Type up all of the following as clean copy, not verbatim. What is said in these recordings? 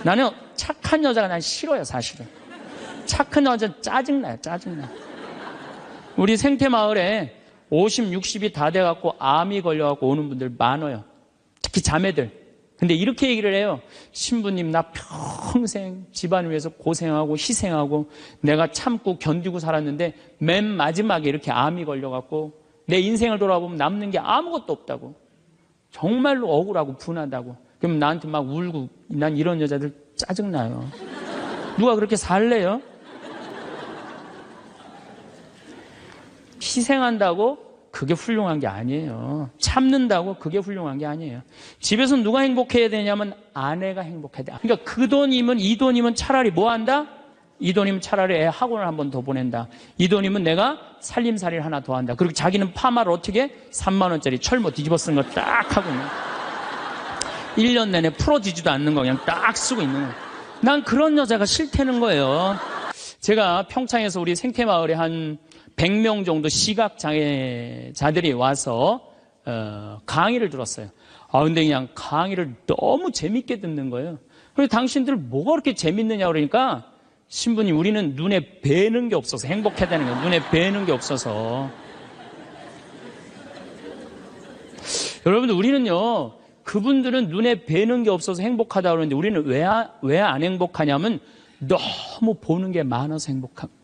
나는 착한 여자가 난 싫어요, 사실은. 착한 여자 짜증나요, 짜증나. 우리 생태마을에 50, 60이 다 돼갖고 암이 걸려갖고 오는 분들 많아요. 특히 자매들. 근데 이렇게 얘기를 해요. 신부님, 나 평생 집안을 위해서 고생하고 희생하고 내가 참고 견디고 살았는데 맨 마지막에 이렇게 암이 걸려갖고 내 인생을 돌아보면 남는 게 아무것도 없다고. 정말로 억울하고 분하다고. 그럼 나한테 막 울고, 난 이런 여자들 짜증나요. 누가 그렇게 살래요? 희생한다고 그게 훌륭한 게 아니에요. 참는다고 그게 훌륭한 게 아니에요. 집에서 누가 행복해야 되냐면 아내가 행복해야 돼. 그러니까 그 돈이면 이 돈이면 차라리 뭐 한다? 이 돈이면 차라리 애 학원을 한 번 더 보낸다. 이 돈이면 내가 살림살이를 하나 더 한다. 그리고 자기는 파마를 어떻게? 3만 원짜리 철모 뒤집어 쓴 거 딱 하고 있는 거야. 1년 내내 풀어지지도 않는 거 그냥 딱 쓰고 있는 거야. 난 그런 여자가 싫다는 거예요. 제가 평창에서 우리 생태마을에 한 100명 정도 시각장애자들이 와서 강의를 들었어요. 근데 그냥 강의를 너무 재밌게 듣는 거예요. 그래서 당신들 뭐가 그렇게 재밌느냐 그러니까 신부님, 우리는 눈에 뵈는 게 없어서 행복하다는 거예요. 눈에 뵈는 게 없어서. 여러분들, 우리는요, 그분들은 눈에 뵈는 게 없어서 행복하다고 그러는데 우리는 왜 안 행복하냐면 너무 보는 게 많아서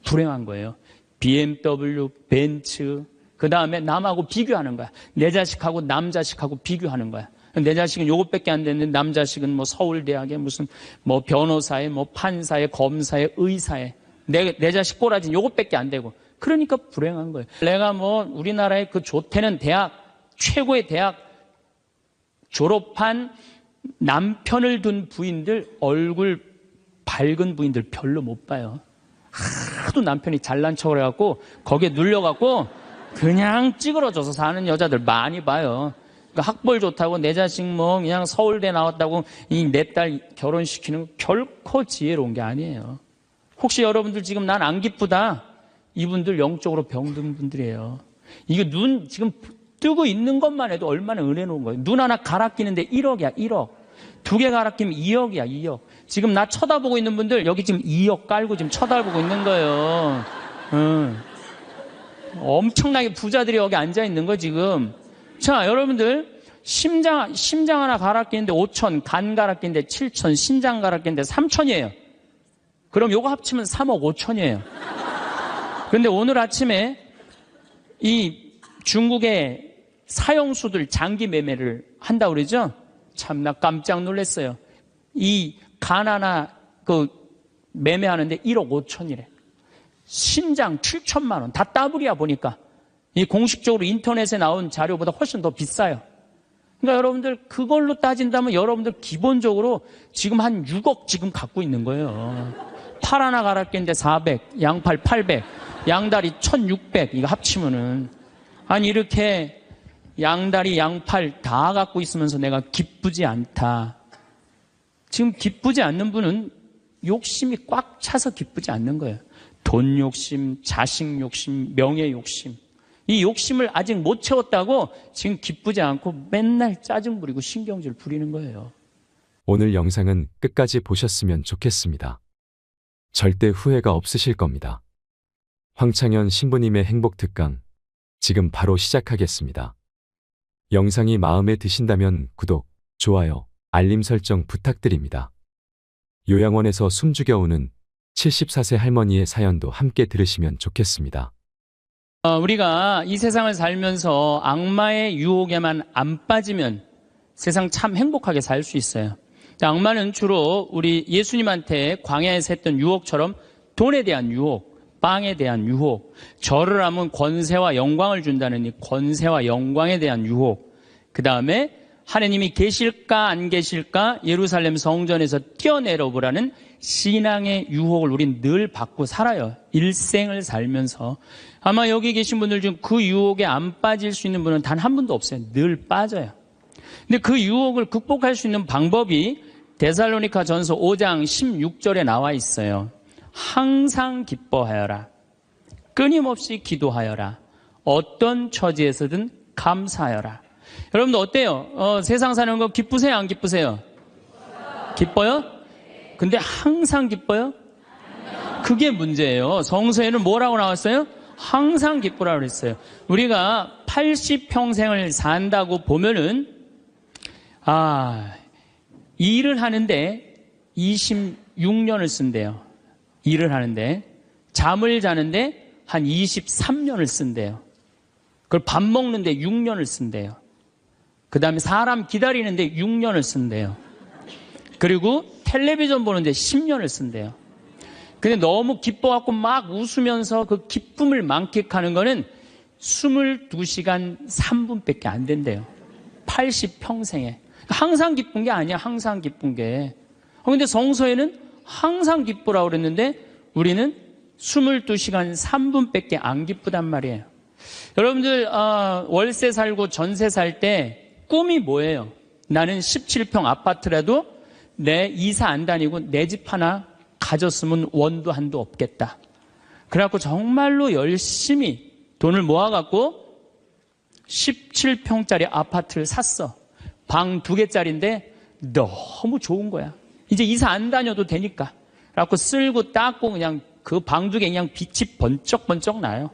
불행한 거예요. BMW, 벤츠, 그 다음에 남하고 비교하는 거야. 내 자식하고 남 자식하고 비교하는 거야. 내 자식은 요것밖에 안 됐는데 남 자식은 뭐 서울대학에 무슨 뭐 변호사에 뭐 판사에 검사에 의사에 내 자식 꼬라지는 요것밖에 안 되고 그러니까 불행한 거예요. 내가 뭐 우리나라의 그 좋다는 대학, 최고의 대학 졸업한 남편을 둔 부인들, 얼굴 밝은 부인들 별로 못 봐요. 하도 남편이 잘난 척을 해갖고 거기에 눌려갖고 그냥 찌그러져서 사는 여자들 많이 봐요. 그러니까 학벌 좋다고 내 자식 뭐 그냥 서울대 나왔다고 이 내 딸 결혼시키는 거 결코 지혜로운 게 아니에요. 혹시 여러분들 지금 난 안 기쁘다, 이분들 영적으로 병든 분들이에요. 이거 눈 지금 뜨고 있는 것만 해도 얼마나 은혜로운 거예요. 눈 하나 갈아 끼는데 1억이야, 1억. 2개 갈아 끼면 2억이야, 2억. 지금 나 쳐다보고 있는 분들 여기 지금 2억 깔고 지금 쳐다보고 있는 거예요. 엄청나게 부자들이 여기 앉아 있는 거 지금. 자, 여러분들 심장 하나 갈아 끼는데 5천, 간 갈아 끼는데 7천, 신장 갈아 끼는데 3천이에요. 그럼 요거 합치면 3억 5천이에요. 그런데 오늘 아침에 이 중국의 사형수들 장기 매매를 한다고 그러죠? 참, 나 깜짝 놀랐어요. 이 간 하나 매매하는데 1억 5천이래. 신장 7천만 원. 다 따블이야 보니까. 이 공식적으로 인터넷에 나온 자료보다 훨씬 더 비싸요. 그러니까 여러분들 그걸로 따진다면 여러분들 기본적으로 지금 한 6억 지금 갖고 있는 거예요. 팔 하나 갈아 끼는데 400, 양팔 800, 양다리 1600 이거 합치면은 아니 이렇게 양다리 양팔 다 갖고 있으면서 내가 기쁘지 않다. 지금 기쁘지 않는 분은 욕심이 꽉 차서 기쁘지 않는 거예요. 돈 욕심, 자식 욕심, 명예 욕심. 이 욕심을 아직 못 채웠다고 지금 기쁘지 않고 맨날 짜증 부리고 신경질 부리는 거예요. 오늘 영상은 끝까지 보셨으면 좋겠습니다. 절대 후회가 없으실 겁니다. 황창현 신부님의 행복 특강 지금 바로 시작하겠습니다. 영상이 마음에 드신다면 구독, 좋아요, 알림 설정 부탁드립니다. 요양원에서 숨죽여 우는 74세 할머니의 사연도 함께 들으시면 좋겠습니다. 우리가 이 세상을 살면서 악마의 유혹에만 안 빠지면 세상 참 행복하게 살 수 있어요. 악마는 주로 우리 예수님한테 광야에서 했던 유혹처럼 돈에 대한 유혹, 빵에 대한 유혹, 절을 하면 권세와 영광을 준다는 이 권세와 영광에 대한 유혹, 그 다음에 하나님이 계실까 안 계실까 예루살렘 성전에서 뛰어내려보라는 신앙의 유혹을 우린 늘 받고 살아요. 일생을 살면서. 아마 여기 계신 분들 중 그 유혹에 안 빠질 수 있는 분은 단 한 분도 없어요. 늘 빠져요. 근데 그 유혹을 극복할 수 있는 방법이 데살로니가 전서 5장 16절에 나와 있어요. 항상 기뻐하여라. 끊임없이 기도하여라. 어떤 처지에서든 감사하여라. 여러분들 어때요? 세상 사는 거 기쁘세요? 안 기쁘세요? 기뻐요? 근데 항상 기뻐요? 그게 문제예요. 성서에는 뭐라고 나왔어요? 항상 기쁘라고 그랬어요. 우리가 80평생을 산다고 보면은, 일을 하는데 26년을 쓴대요. 일을 하는데. 잠을 자는데 한 23년을 쓴대요. 그걸 밥 먹는데 6년을 쓴대요. 그 다음에 사람 기다리는데 6년을 쓴대요. 그리고 텔레비전 보는데 10년을 쓴대요. 근데 너무 기뻐갖고 막 웃으면서 그 기쁨을 만끽하는 거는 22시간 3분밖에 안 된대요. 80평생에. 항상 기쁜 게 아니야, 항상 기쁜 게. 근데 성서에는 항상 기쁘라고 그랬는데 우리는 22시간 3분밖에 안 기쁘단 말이에요. 여러분들 월세 살고 전세 살 때 꿈이 뭐예요? 나는 17평 아파트라도 내 이사 안 다니고 내 집 하나 가졌으면 원도 한도 없겠다. 그래갖고 정말로 열심히 돈을 모아갖고 17평짜리 아파트를 샀어. 방 2개짜리인데 너무 좋은 거야. 이제 이사 안 다녀도 되니까. 그래갖고 쓸고 닦고 그냥 그 방 2개 그냥 빛이 번쩍번쩍 나요.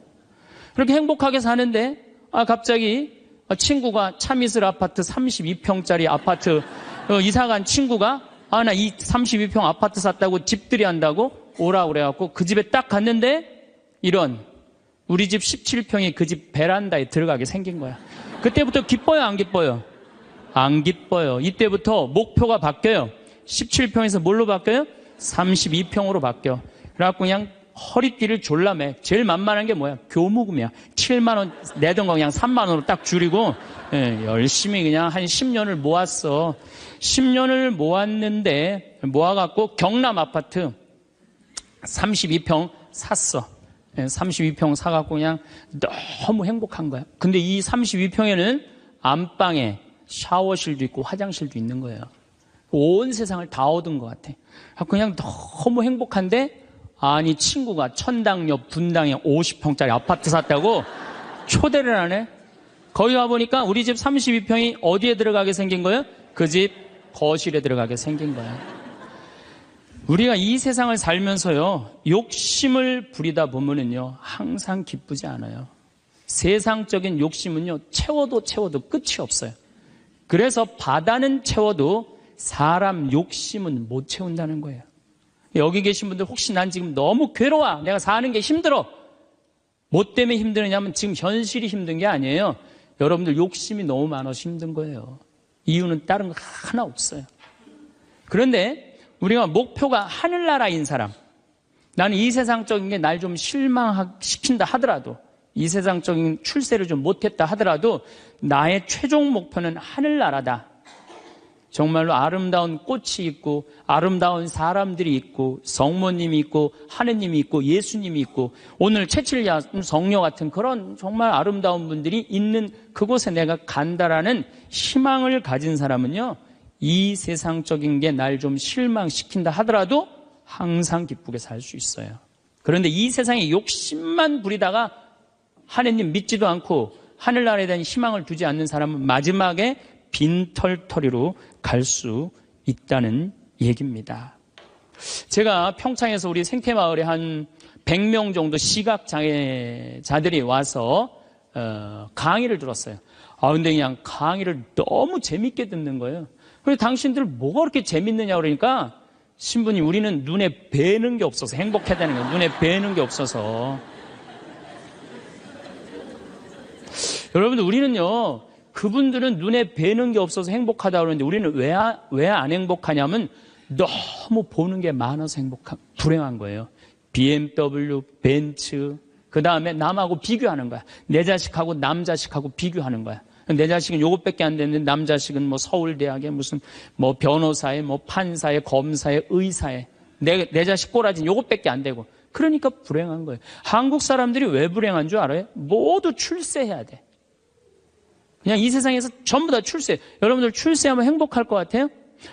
그렇게 행복하게 사는데 갑자기 친구가 차미슬 아파트 32평짜리 아파트 이사간 친구가 나 이 32평 아파트 샀다고 집들이 한다고 오라고 그래갖고 그 집에 딱 갔는데 이런 우리 집 17평이 그 집 베란다에 들어가게 생긴 거야. 그때부터 기뻐요, 안 기뻐요? 안 기뻐요. 이때부터 목표가 바뀌어요. 17평에서 뭘로 바뀌어요? 32평으로 바뀌어. 그래갖고 그냥 허리띠를 졸라매. 제일 만만한 게 뭐야? 교무금이야. 7만 원 내던 거 그냥 3만 원으로 딱 줄이고 열심히 그냥 한 10년을 모았어. 10년을 모았는데 모아갖고 경남 아파트 32평 샀어. 32평 사갖고 그냥 너무 행복한 거야. 근데 이 32평에는 안방에 샤워실도 있고 화장실도 있는 거예요. 온 세상을 다 얻은 것 같아. 그냥 너무 행복한데 아니 친구가 천당역 분당에 50평짜리 아파트 샀다고 초대를 하네. 거기 가보니까 우리 집 32평이 어디에 들어가게 생긴 거예요? 그 집 거실에 들어가게 생긴 거야. 우리가 이 세상을 살면서요 욕심을 부리다 보면은요 항상 기쁘지 않아요. 세상적인 욕심은요 채워도 끝이 없어요. 그래서 바다는 채워도 사람 욕심은 못 채운다는 거예요. 여기 계신 분들 혹시 난 지금 너무 괴로워, 내가 사는 게 힘들어. 뭐 때문에 힘드느냐면 지금 현실이 힘든 게 아니에요. 여러분들 욕심이 너무 많아서 힘든 거예요. 이유는 다른 거 하나 없어요. 그런데 우리가 목표가 하늘나라인 사람, 나는 이 세상적인 게 날 좀 실망시킨다 하더라도, 이 세상적인 출세를 좀 못했다 하더라도 나의 최종 목표는 하늘나라다. 정말로 아름다운 꽃이 있고 아름다운 사람들이 있고 성모님이 있고 하느님이 있고 예수님이 있고 오늘 채칠야 성녀 같은 그런 정말 아름다운 분들이 있는 그곳에 내가 간다라는 희망을 가진 사람은요 이 세상적인 게 날 좀 실망시킨다 하더라도 항상 기쁘게 살 수 있어요. 그런데 이 세상에 욕심만 부리다가 하느님 믿지도 않고 하늘나라에 대한 희망을 두지 않는 사람은 마지막에 빈털터리로 갈 수 있다는 얘기입니다. 제가 평창에서 우리 생태마을에 한 100명 정도 시각장애자들이 와서 강의를 들었어요. 근데 그냥 강의를 너무 재밌게 듣는 거예요. 그래서 당신들 뭐가 그렇게 재밌느냐 그러니까 신부님 우리는 눈에 뵈는 게 없어서 행복하다는 거예요. 눈에 뵈는 게 없어서. 여러분들 우리는요 그분들은 눈에 뵈는 게 없어서 행복하다고 그러는데 우리는 왜 안 행복하냐면 너무 보는 게 많아서 불행한 거예요. BMW, 벤츠, 그 다음에 남하고 비교하는 거야. 내 자식하고 남 자식하고 비교하는 거야. 내 자식은 요것밖에 안 됐는데 남 자식은 뭐 서울대학에 무슨 뭐 변호사에 뭐 판사에 검사에 의사에 내 자식 꼬라지는 요것밖에 안 되고 그러니까 불행한 거예요. 한국 사람들이 왜 불행한 줄 알아요? 모두 출세해야 돼. 그냥 이 세상에서 전부 다 출세. 여러분들 출세하면 행복할 것 같아요?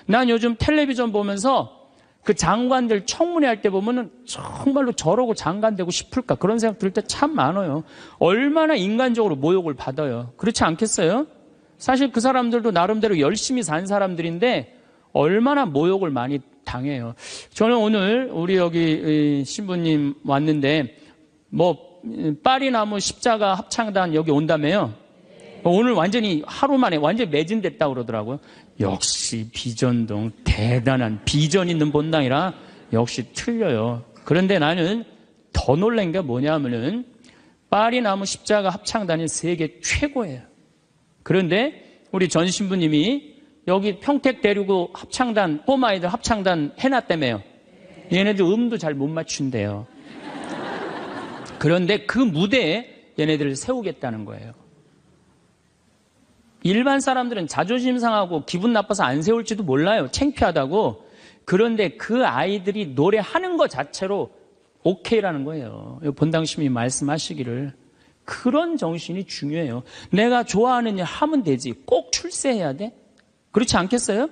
난 요즘 텔레비전 보면서 그 장관들 청문회 할 때 보면은 정말로 저러고 장관 되고 싶을까 그런 생각 들 때 참 많아요. 얼마나 인간적으로 모욕을 받아요. 그렇지 않겠어요? 사실 그 사람들도 나름대로 열심히 산 사람들인데 얼마나 모욕을 많이 당해요. 저는 오늘 우리 여기 신부님 왔는데 파리나무 십자가 합창단 여기 온다며요. 오늘 완전히 하루 만에 완전히 매진됐다고 그러더라고요. 역시 비전동 대단한 비전 있는 본당이라 역시 틀려요. 그런데 나는 더 놀란 게 뭐냐면은 파리나무 십자가 합창단이 세계 최고예요. 그런데 우리 전 신부님이 여기 평택 데리고 합창단, 꼬마아이들 합창단 해놨다며요. 얘네들 음도 잘 못 맞춘대요. 그런데 그 무대에 얘네들을 세우겠다는 거예요. 일반 사람들은 자존심 상하고 기분 나빠서 안 세울지도 몰라요. 창피하다고. 그런데 그 아이들이 노래하는 것 자체로 오케이라는 거예요. 본당심이 말씀하시기를. 그런 정신이 중요해요. 내가 좋아하는 일 하면 되지. 꼭 출세해야 돼? 그렇지 않겠어요?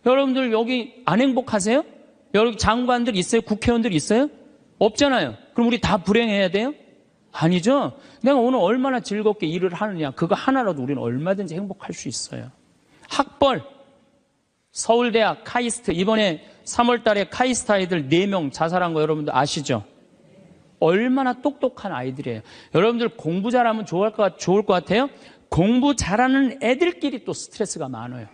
여러분들 여기 안 행복하세요? 여기 장관들 있어요? 국회의원들 있어요? 없잖아요. 그럼 우리 다 불행해야 돼요? 아니죠. 내가 오늘 얼마나 즐겁게 일을 하느냐. 그거 하나라도 우리는 얼마든지 행복할 수 있어요. 학벌, 서울대학, 카이스트, 이번에 3월 달에 카이스트 아이들 4명 자살한 거 여러분들 아시죠? 얼마나 똑똑한 아이들이에요. 여러분들 공부 잘하면 좋을 것 같아요? 공부 잘하는 애들끼리 또 스트레스가 많아요.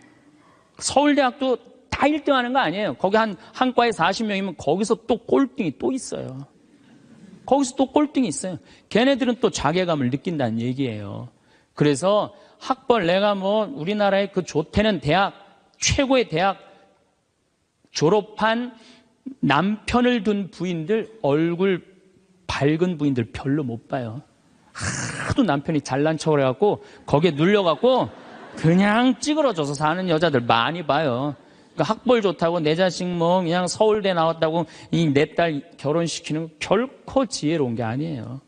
서울대학도 다 1등 하는 거 아니에요. 거기 한 과에 40명이면 거기서 또 꼴등이 또 있어요. 거기서 또 꼴등이 있어요. 걔네들은 또 자괴감을 느낀다는 얘기예요. 그래서 학벌, 내가 우리나라의 그 좋다는 대학, 최고의 대학 졸업한 남편을 둔 부인들, 얼굴 밝은 부인들 별로 못 봐요. 하도 남편이 잘난 척을 해갖고 거기에 눌려갖고 그냥 찌그러져서 사는 여자들 많이 봐요. 그러니까 학벌 좋다고 내 자식 그냥 서울대 나왔다고 이 내 딸 결혼시키는 거 결코 지혜로운 게 아니에요.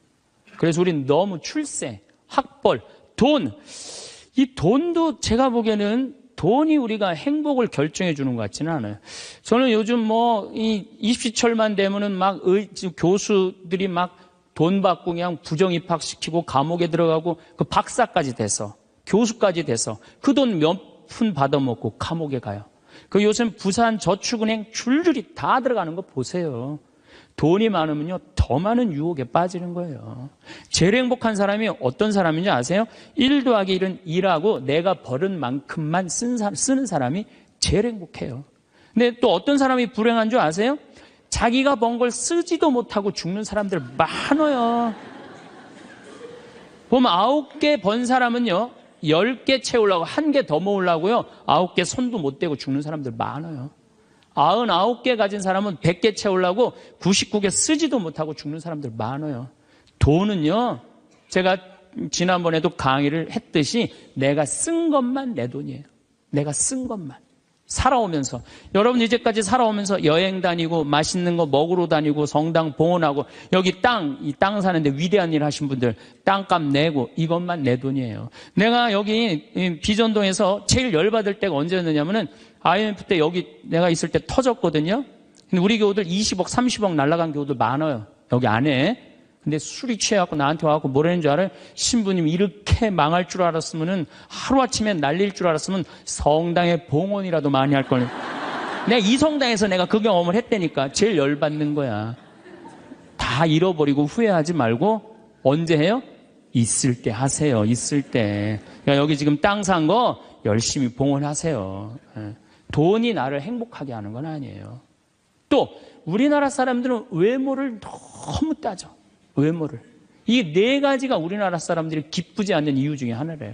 그래서 우리는 너무 출세, 학벌, 돈, 이 돈도 제가 보기에는 돈이 우리가 행복을 결정해 주는 것 같지는 않아요. 저는 요즘 이 입시철만 되면은 교수들이 돈 받고 그냥 부정 입학시키고 감옥에 들어가고 그 박사까지 돼서 교수까지 돼서 그 돈 몇 푼 받아먹고 감옥에 가요. 그 요즘 부산 저축은행 줄줄이 다 들어가는 거 보세요. 돈이 많으면요 더 많은 유혹에 빠지는 거예요. 제일 행복한 사람이 어떤 사람인지 아세요? 1 더하기 1은 2라고 내가 벌은 만큼만 쓰는 사람이 제일 행복해요. 근데 또 어떤 사람이 불행한 줄 아세요? 자기가 번 걸 쓰지도 못하고 죽는 사람들 많아요. 보면 9개 번 사람은요 10개 채우려고 1개 더 모으려고요 9개 손도 못 대고 죽는 사람들 많아요. 99개 가진 사람은 100개 채우려고 99개 쓰지도 못하고 죽는 사람들 많아요. 돈은요 제가 지난번에도 강의를 했듯이 내가 쓴 것만 내 돈이에요. 내가 쓴 것만. 살아오면서 여러분 이제까지 살아오면서 여행 다니고 맛있는 거 먹으러 다니고 성당 봉헌하고 여기 이 땅 사는데 위대한 일 하신 분들 땅값 내고 이것만 내 돈이에요. 내가 여기 비전동에서 제일 열받을 때가 언제였느냐면은 IMF 때 여기 내가 있을 때 터졌거든요. 근데 우리 교우들 20억 30억 날라간 교우들 많아요. 여기 안에. 근데 술이 취해갖고 나한테 와갖고 뭐라는 줄 알아요? 신부님 이렇게 망할 줄 알았으면은 하루아침에 날릴 줄 알았으면 성당에 봉헌이라도 많이 할 걸. 내가 이 성당에서 내가 그 경험을 했다니까. 제일 열받는 거야. 다 잃어버리고 후회하지 말고 언제 해요? 있을 때 하세요. 있을 때. 그러니까 여기 지금 땅 산 거 열심히 봉헌하세요. 돈이 나를 행복하게 하는 건 아니에요. 또 우리나라 사람들은 외모를 너무 따져. 외모를. 이 4가지가 우리나라 사람들이 기쁘지 않는 이유 중에 하나래요.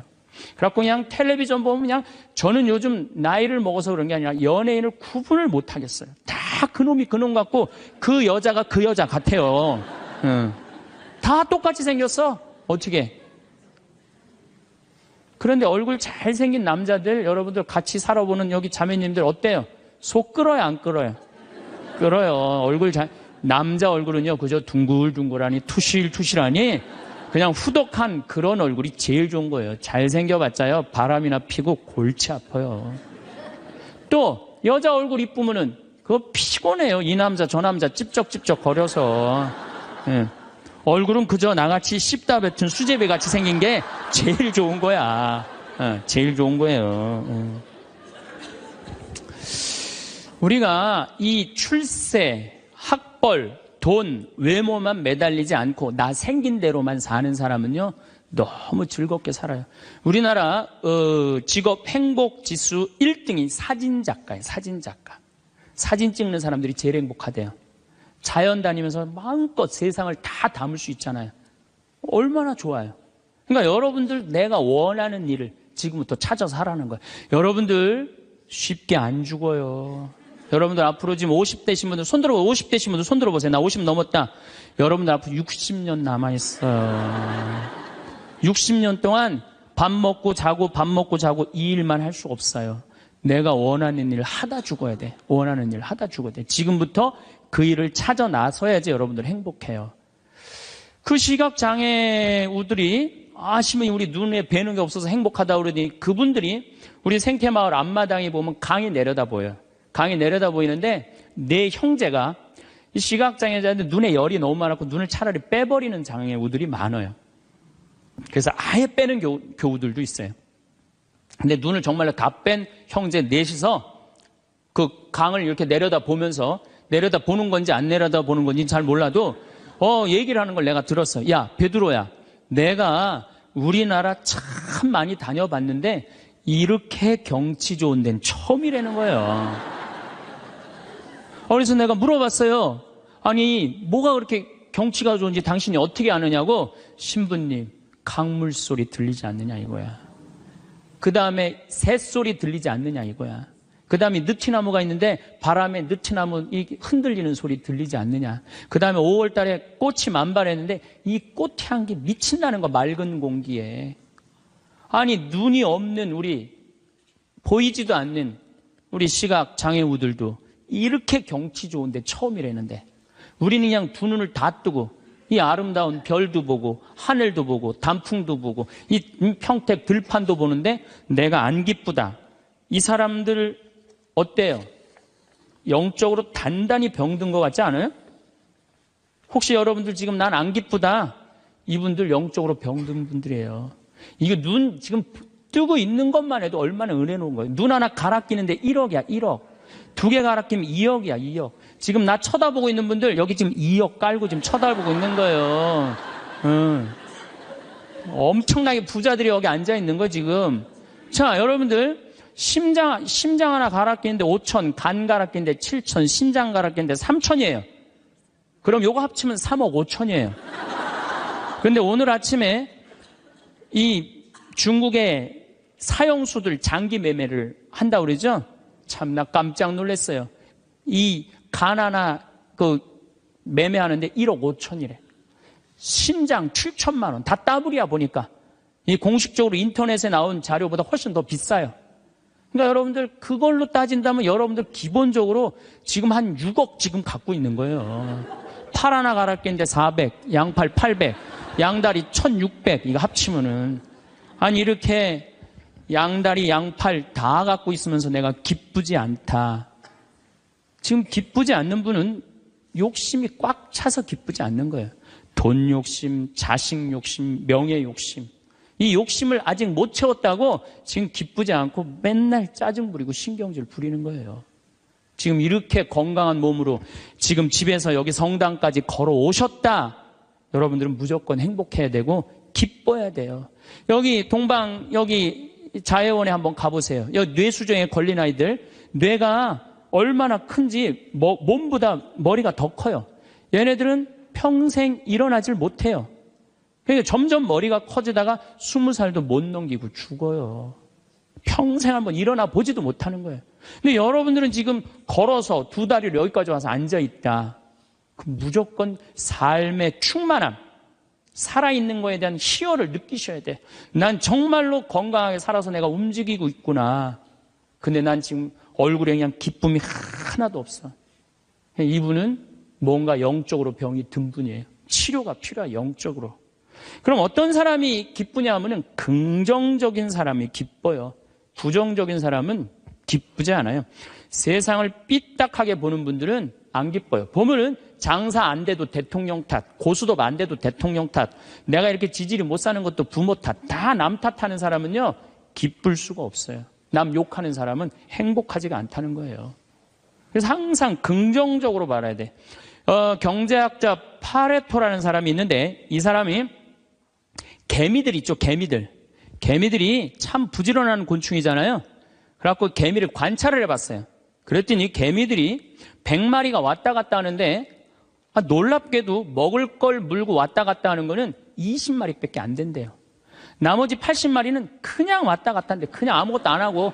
그래갖고 그냥 텔레비전 보면 그냥 저는 요즘 나이를 먹어서 그런 게 아니라 연예인을 구분을 못 하겠어요. 다 그놈이 그놈 같고 그 여자가 그 여자 같아요. 다 똑같이 생겼어. 어떻게. 그런데 얼굴 잘생긴 남자들 여러분들 같이 살아보는 여기 자매님들 어때요? 속 끓어요 안 끓어요? 끓어요. 얼굴 남자 얼굴은요 그저 둥글둥글하니 투실투실하니 그냥 후덕한 그런 얼굴이 제일 좋은 거예요. 잘생겨봤자요 바람이나 피고 골치 아파요. 또 여자 얼굴 이쁘면은 그거 피곤해요. 이 남자 저 남자 찝쩍찝쩍 거려서. 얼굴은 그저 나같이 씹다 뱉은 수제비 같이 생긴 게 제일 좋은 거야. 제일 좋은 거예요. 우리가 이 출세, 학벌, 돈, 외모만 매달리지 않고 나 생긴 대로만 사는 사람은요, 너무 즐겁게 살아요. 우리나라 직업 행복 지수 1등이 사진작가예요. 사진작가. 사진 찍는 사람들이 제일 행복하대요. 자연 다니면서 마음껏 세상을 다 담을 수 있잖아요. 얼마나 좋아요. 그러니까 여러분들 내가 원하는 일을 지금부터 찾아서 하라는 거예요. 여러분들 쉽게 안 죽어요. 여러분들 앞으로 지금 50대신 분들 손 들어보세요. 50대신 분들 손 들어보세요. 나 50 넘었다. 여러분들 앞으로 60년 남아있어요. 60년 동안 밥 먹고 자고 밥 먹고 자고 이 일만 할 수 없어요. 내가 원하는 일을 하다 죽어야 돼. 원하는 일을 하다 죽어야 돼. 지금부터 그 일을 찾아 나서야지 여러분들 행복해요. 그 시각장애우들이 아시면 우리 눈에 뵈는 게 없어서 행복하다 그러더니 그분들이 우리 생태마을 앞마당에 보면 강이 내려다 보여요. 강이 내려다 보이는데 내 형제가 이 시각장애자인데 눈에 열이 너무 많았고 눈을 차라리 빼버리는 장애우들이 많아요. 그래서 아예 빼는 교우들도 있어요. 근데 눈을 정말로 다 뺀 형제 넷이서 그 강을 이렇게 내려다 보면서 내려다 보는 건지 안 내려다 보는 건지 잘 몰라도 얘기를 하는 걸 내가 들었어. 야, 베드로야, 내가 우리나라 참 많이 다녀봤는데 이렇게 경치 좋은 데는 처음이라는 거예요. 그래서 내가 물어봤어요. 아니, 뭐가 그렇게 경치가 좋은지 당신이 어떻게 아느냐고. 신부님, 강물 소리 들리지 않느냐 이거야. 그 다음에 새소리 들리지 않느냐 이거야. 그 다음에 느티나무가 있는데 바람에 느티나무 흔들리는 소리 들리지 않느냐. 그 다음에 5월 달에 꽃이 만발했는데 이 꽃 향기 미친다는 거, 맑은 공기에. 아니, 눈이 없는 우리, 보이지도 않는 우리 시각 장애우들도 이렇게 경치 좋은데 처음이라는데 우리는 그냥 두 눈을 다 뜨고 이 아름다운 별도 보고 하늘도 보고 단풍도 보고 이 평택 들판도 보는데 내가 안 기쁘다. 이 사람들 어때요? 영적으로 단단히 병든 것 같지 않아요? 혹시 여러분들 지금 난 안 기쁘다. 이분들 영적으로 병든 분들이에요. 이거 눈 지금 뜨고 있는 것만 해도 얼마나 은혜로운 거예요. 눈 하나 갈아 끼는데 1억이야, 1억. 2개 갈아 끼면 2억이야, 2억. 지금 나 쳐다보고 있는 분들 여기 지금 2억 깔고 지금 쳐다보고 있는 거예요. 엄청나게 부자들이 여기 앉아 있는 거 지금. 자, 여러분들 심장 하나 갈아 끼는데 5천, 간 갈아 끼는데 7천, 신장 갈아 끼는데 3천이에요. 그럼 요거 합치면 3억 5천이에요. 그런데 오늘 아침에 이 중국의 사형수들 장기 매매를 한다고 그러죠? 참, 나 깜짝 놀랐어요. 이 간 하나 매매하는데 1억 5천이래. 신장 7천만 원. 다 따블이야 보니까. 이 공식적으로 인터넷에 나온 자료보다 훨씬 더 비싸요. 그러니까 여러분들 그걸로 따진다면 여러분들 기본적으로 지금 한 6억 지금 갖고 있는 거예요. 팔 하나 갈아 끼는데 400, 양팔 800, 양다리 1600 이거 합치면은 아니 이렇게 양다리 양팔 다 갖고 있으면서 내가 기쁘지 않다. 지금 기쁘지 않는 분은 욕심이 꽉 차서 기쁘지 않는 거예요. 돈 욕심, 자식 욕심, 명예 욕심. 이 욕심을 아직 못 채웠다고 지금 기쁘지 않고 맨날 짜증 부리고 신경질 부리는 거예요. 지금 이렇게 건강한 몸으로 지금 집에서 여기 성당까지 걸어오셨다. 여러분들은 무조건 행복해야 되고 기뻐야 돼요. 여기 여기 자해원에 한번 가보세요. 여기 뇌수정에 걸린 아이들, 뇌가 얼마나 큰지 몸보다 머리가 더 커요. 얘네들은 평생 일어나질 못해요. 그러니까 점점 머리가 커지다가 20살도 못 넘기고 죽어요. 평생 한번 일어나 보지도 못하는 거예요. 근데 여러분들은 지금 걸어서 2다리를 여기까지 와서 앉아있다. 그럼 무조건 삶의 충만함, 살아있는 거에 대한 희열을 느끼셔야 돼. 난 정말로 건강하게 살아서 내가 움직이고 있구나. 근데 난 지금 얼굴에 그냥 기쁨이 하나도 없어. 이분은 뭔가 영적으로 병이 든 분이에요. 치료가 필요해, 영적으로. 그럼 어떤 사람이 기쁘냐 하면은 긍정적인 사람이 기뻐요. 부정적인 사람은 기쁘지 않아요. 세상을 삐딱하게 보는 분들은 안 기뻐요. 보면은 장사 안 돼도 대통령 탓, 고수도 안 돼도 대통령 탓, 내가 이렇게 지질이 못 사는 것도 부모 탓, 다 남 탓하는 사람은요, 기쁠 수가 없어요. 남 욕하는 사람은 행복하지가 않다는 거예요. 그래서 항상 긍정적으로 바라야 돼. 경제학자 파레토라는 사람이 있는데 이 사람이 개미들 있죠, 개미들. 개미들이 참 부지런한 곤충이잖아요. 그래갖고 개미를 관찰을 해봤어요. 그랬더니 개미들이 100마리가 왔다 갔다 하는데 놀랍게도 먹을 걸 물고 왔다 갔다 하는 거는 20마리밖에 안 된대요. 나머지 80마리는 그냥 왔다 갔다 하는데 그냥 아무것도 안 하고.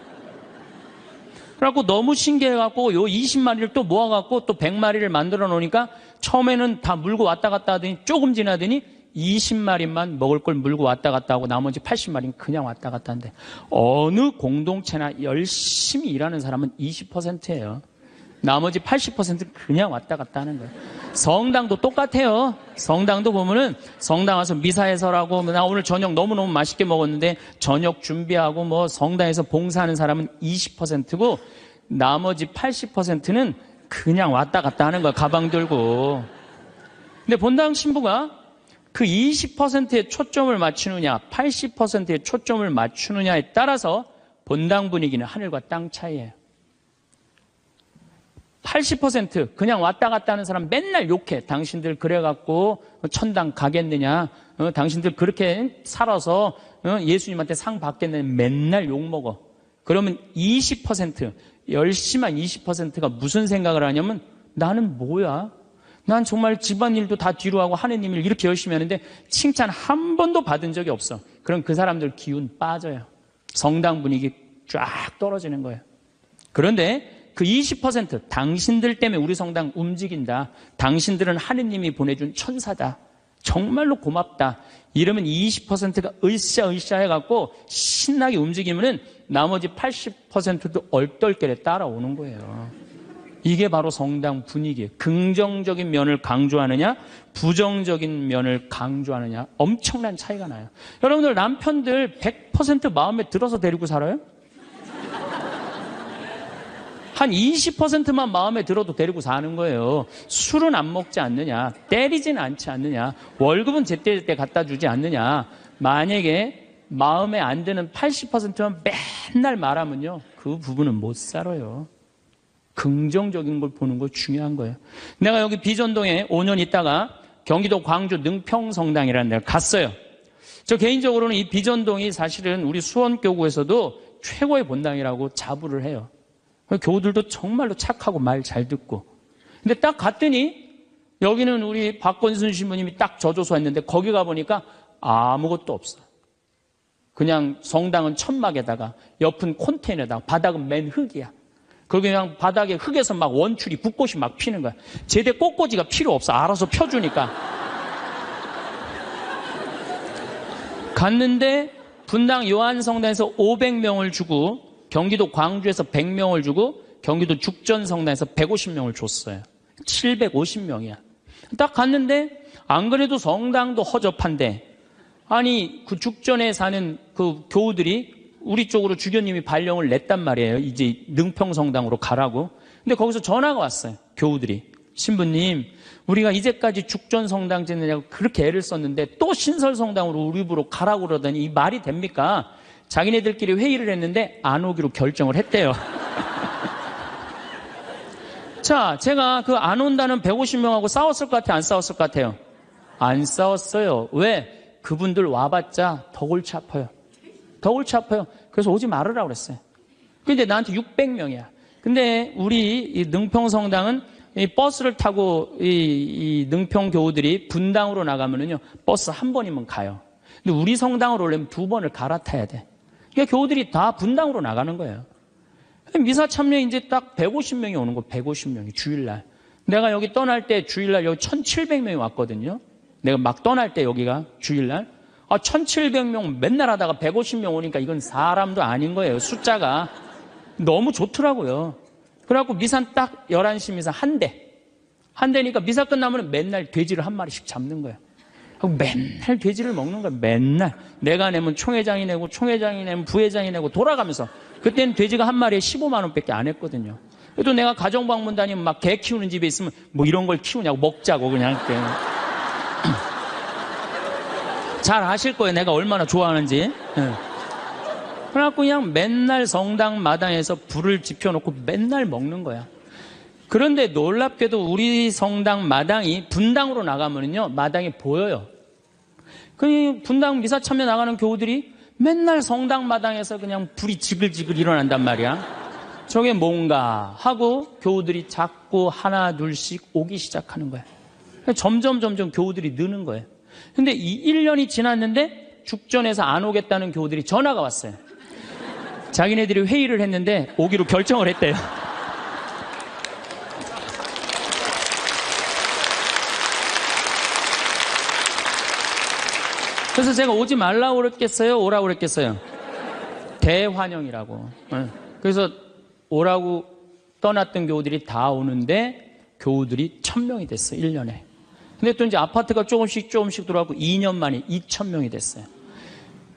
그래갖고 너무 신기해갖고 요 20마리를 또 모아갖고 또 100마리를 만들어 놓으니까 처음에는 다 물고 왔다 갔다 하더니 조금 지나더니 20마리만 먹을 걸 물고 왔다 갔다 하고 나머지 80마리는 그냥 왔다 갔다 하는데 어느 공동체나 열심히 일하는 사람은 20%예요. 나머지 80%는 그냥 왔다 갔다 하는 거예요. 성당도 똑같아요. 성당도 보면은 성당 와서 미사해설하고 나 오늘 저녁 너무너무 맛있게 먹었는데 저녁 준비하고 뭐 성당에서 봉사하는 사람은 20%고 나머지 80%는 그냥 왔다 갔다 하는 거야. 가방 들고. 근데 본당 신부가 그 20%에 초점을 맞추느냐 80%에 초점을 맞추느냐에 따라서 본당 분위기는 하늘과 땅 차이예요. 80% 그냥 왔다 갔다 하는 사람 맨날 욕해. 당신들 그래갖고 천당 가겠느냐. 당신들 그렇게 살아서 예수님한테 상 받겠느냐. 맨날 욕먹어. 그러면 20% 열심한 20%가 무슨 생각을 하냐면 나는 뭐야? 난 정말 집안일도 다 뒤로 하고 하느님 일 이렇게 열심히 하는데 칭찬 한 번도 받은 적이 없어. 그럼 그 사람들 기운 빠져요. 성당 분위기 쫙 떨어지는 거예요. 그런데 그 20% 당신들 때문에 우리 성당 움직인다. 당신들은 하느님이 보내준 천사다. 정말로 고맙다. 이러면 20%가 으쌰으쌰 해갖고 신나게 움직이면은 나머지 80%도 얼떨결에 따라오는 거예요. 이게 바로 성당 분위기예요. 긍정적인 면을 강조하느냐 부정적인 면을 강조하느냐 엄청난 차이가 나요. 여러분들 남편들 100% 마음에 들어서 데리고 살아요? 한 20%만 마음에 들어도 데리고 사는 거예요. 술은 안 먹지 않느냐, 때리지는 않지 않느냐, 월급은 제때제때 갖다 주지 않느냐. 만약에 마음에 안 드는 80%만 맨날 말하면요, 그 부분은 못 살아요. 긍정적인 걸 보는 거 중요한 거예요. 내가 여기 비전동에 5년 있다가 경기도 광주 능평성당이라는 데를 갔어요. 저 개인적으로는 이 비전동이 사실은 우리 수원교구에서도 최고의 본당이라고 자부를 해요. 교우들도 정말로 착하고 말 잘 듣고. 근데 딱 갔더니 여기는 우리 박건순 신부님이 딱 저조소 했는데 거기 가보니까 아무것도 없어. 그냥 성당은 천막에다가 옆은 콘테이너에다가 바닥은 맨 흙이야. 거기 그냥 바닥에 흙에서 막 원추리 붓꽃이 막 피는 거야. 제대 꽃꽂이가 필요 없어. 알아서 펴주니까. 갔는데 분당 요한성당에서 500명을 주고 경기도 광주에서 100명을 주고 경기도 죽전성당에서 150명을 줬어요. 750명이야. 딱 갔는데 안 그래도 성당도 허접한데 아니 그 죽전에 사는 그 교우들이 우리 쪽으로 주교님이 발령을 냈단 말이에요. 이제 능평성당으로 가라고. 근데 거기서 전화가 왔어요. 교우들이. 신부님, 우리가 이제까지 죽전성당 짓느냐고 그렇게 애를 썼는데 또 신설성당으로 우리 집으로 가라고 그러더니 이 말이 됩니까? 자기네들끼리 회의를 했는데 안 오기로 결정을 했대요. 자, 제가 그 안 온다는 150명하고 싸웠을 것 같아요? 안 싸웠을 것 같아요? 안 싸웠어요. 왜? 그분들 와봤자 더 골치 아파요. 더 골치 아파요. 그래서 오지 말으라고 그랬어요. 근데 나한테 600명이야. 근데 우리 이 능평성당은 이 버스를 타고 이 능평 교우들이 분당으로 나가면은요, 버스 한 번이면 가요. 근데 우리 성당으로 오려면 2번을 갈아타야 돼. 그러니까 교우들이 다 분당으로 나가는 거예요. 미사 참여에 이제 딱 150명이 오는 거, 150명이 주일날. 내가 여기 떠날 때 주일날 여기 1700명이 왔거든요. 내가 막 떠날 때 여기가 주일날. 1700명 맨날 하다가 150명 오니까 이건 사람도 아닌 거예요. 숫자가. 너무 좋더라고요. 그래갖고 미사 딱 11시 미사 한 대. 한 대니까 미사 끝나면 맨날 돼지를 한 마리씩 잡는 거예요. 맨날 돼지를 먹는 거야. 맨날. 내가 내면 총회장이 내고 총회장이 내면 부회장이 내고 돌아가면서. 그때는 돼지가 한 마리에 15만 원밖에 안 했거든요. 그래도 내가 가정방문 다니면 막 개 키우는 집에 있으면 뭐 이런 걸 키우냐고 먹자고 그냥. 잘 아실 거예요. 내가 얼마나 좋아하는지. 그래갖고 그냥 맨날 성당 마당에서 불을 지펴놓고 맨날 먹는 거야. 그런데 놀랍게도 우리 성당 마당이 분당으로 나가면요, 마당이 보여요. 그 분당 미사 참여 나가는 교우들이 맨날 성당 마당에서 그냥 불이 지글지글 일어난단 말이야. 저게 뭔가 하고 교우들이 자꾸 하나 둘씩 오기 시작하는 거야. 점점 교우들이 느는 거예요. 근데 이 1년이 지났는데 죽전에서 안 오겠다는 교우들이 전화가 왔어요. 자기네들이 회의를 했는데 오기로 결정을 했대요. 그래서 제가 오지 말라고 그랬겠어요? 오라고 그랬겠어요? 대환영이라고. 그래서 오라고 떠났던 교우들이 다 오는데 교우들이 1000명이 됐어요. 1년에. 근데 또 이제 아파트가 조금씩 들어가고 2년 만에 2000명이 됐어요.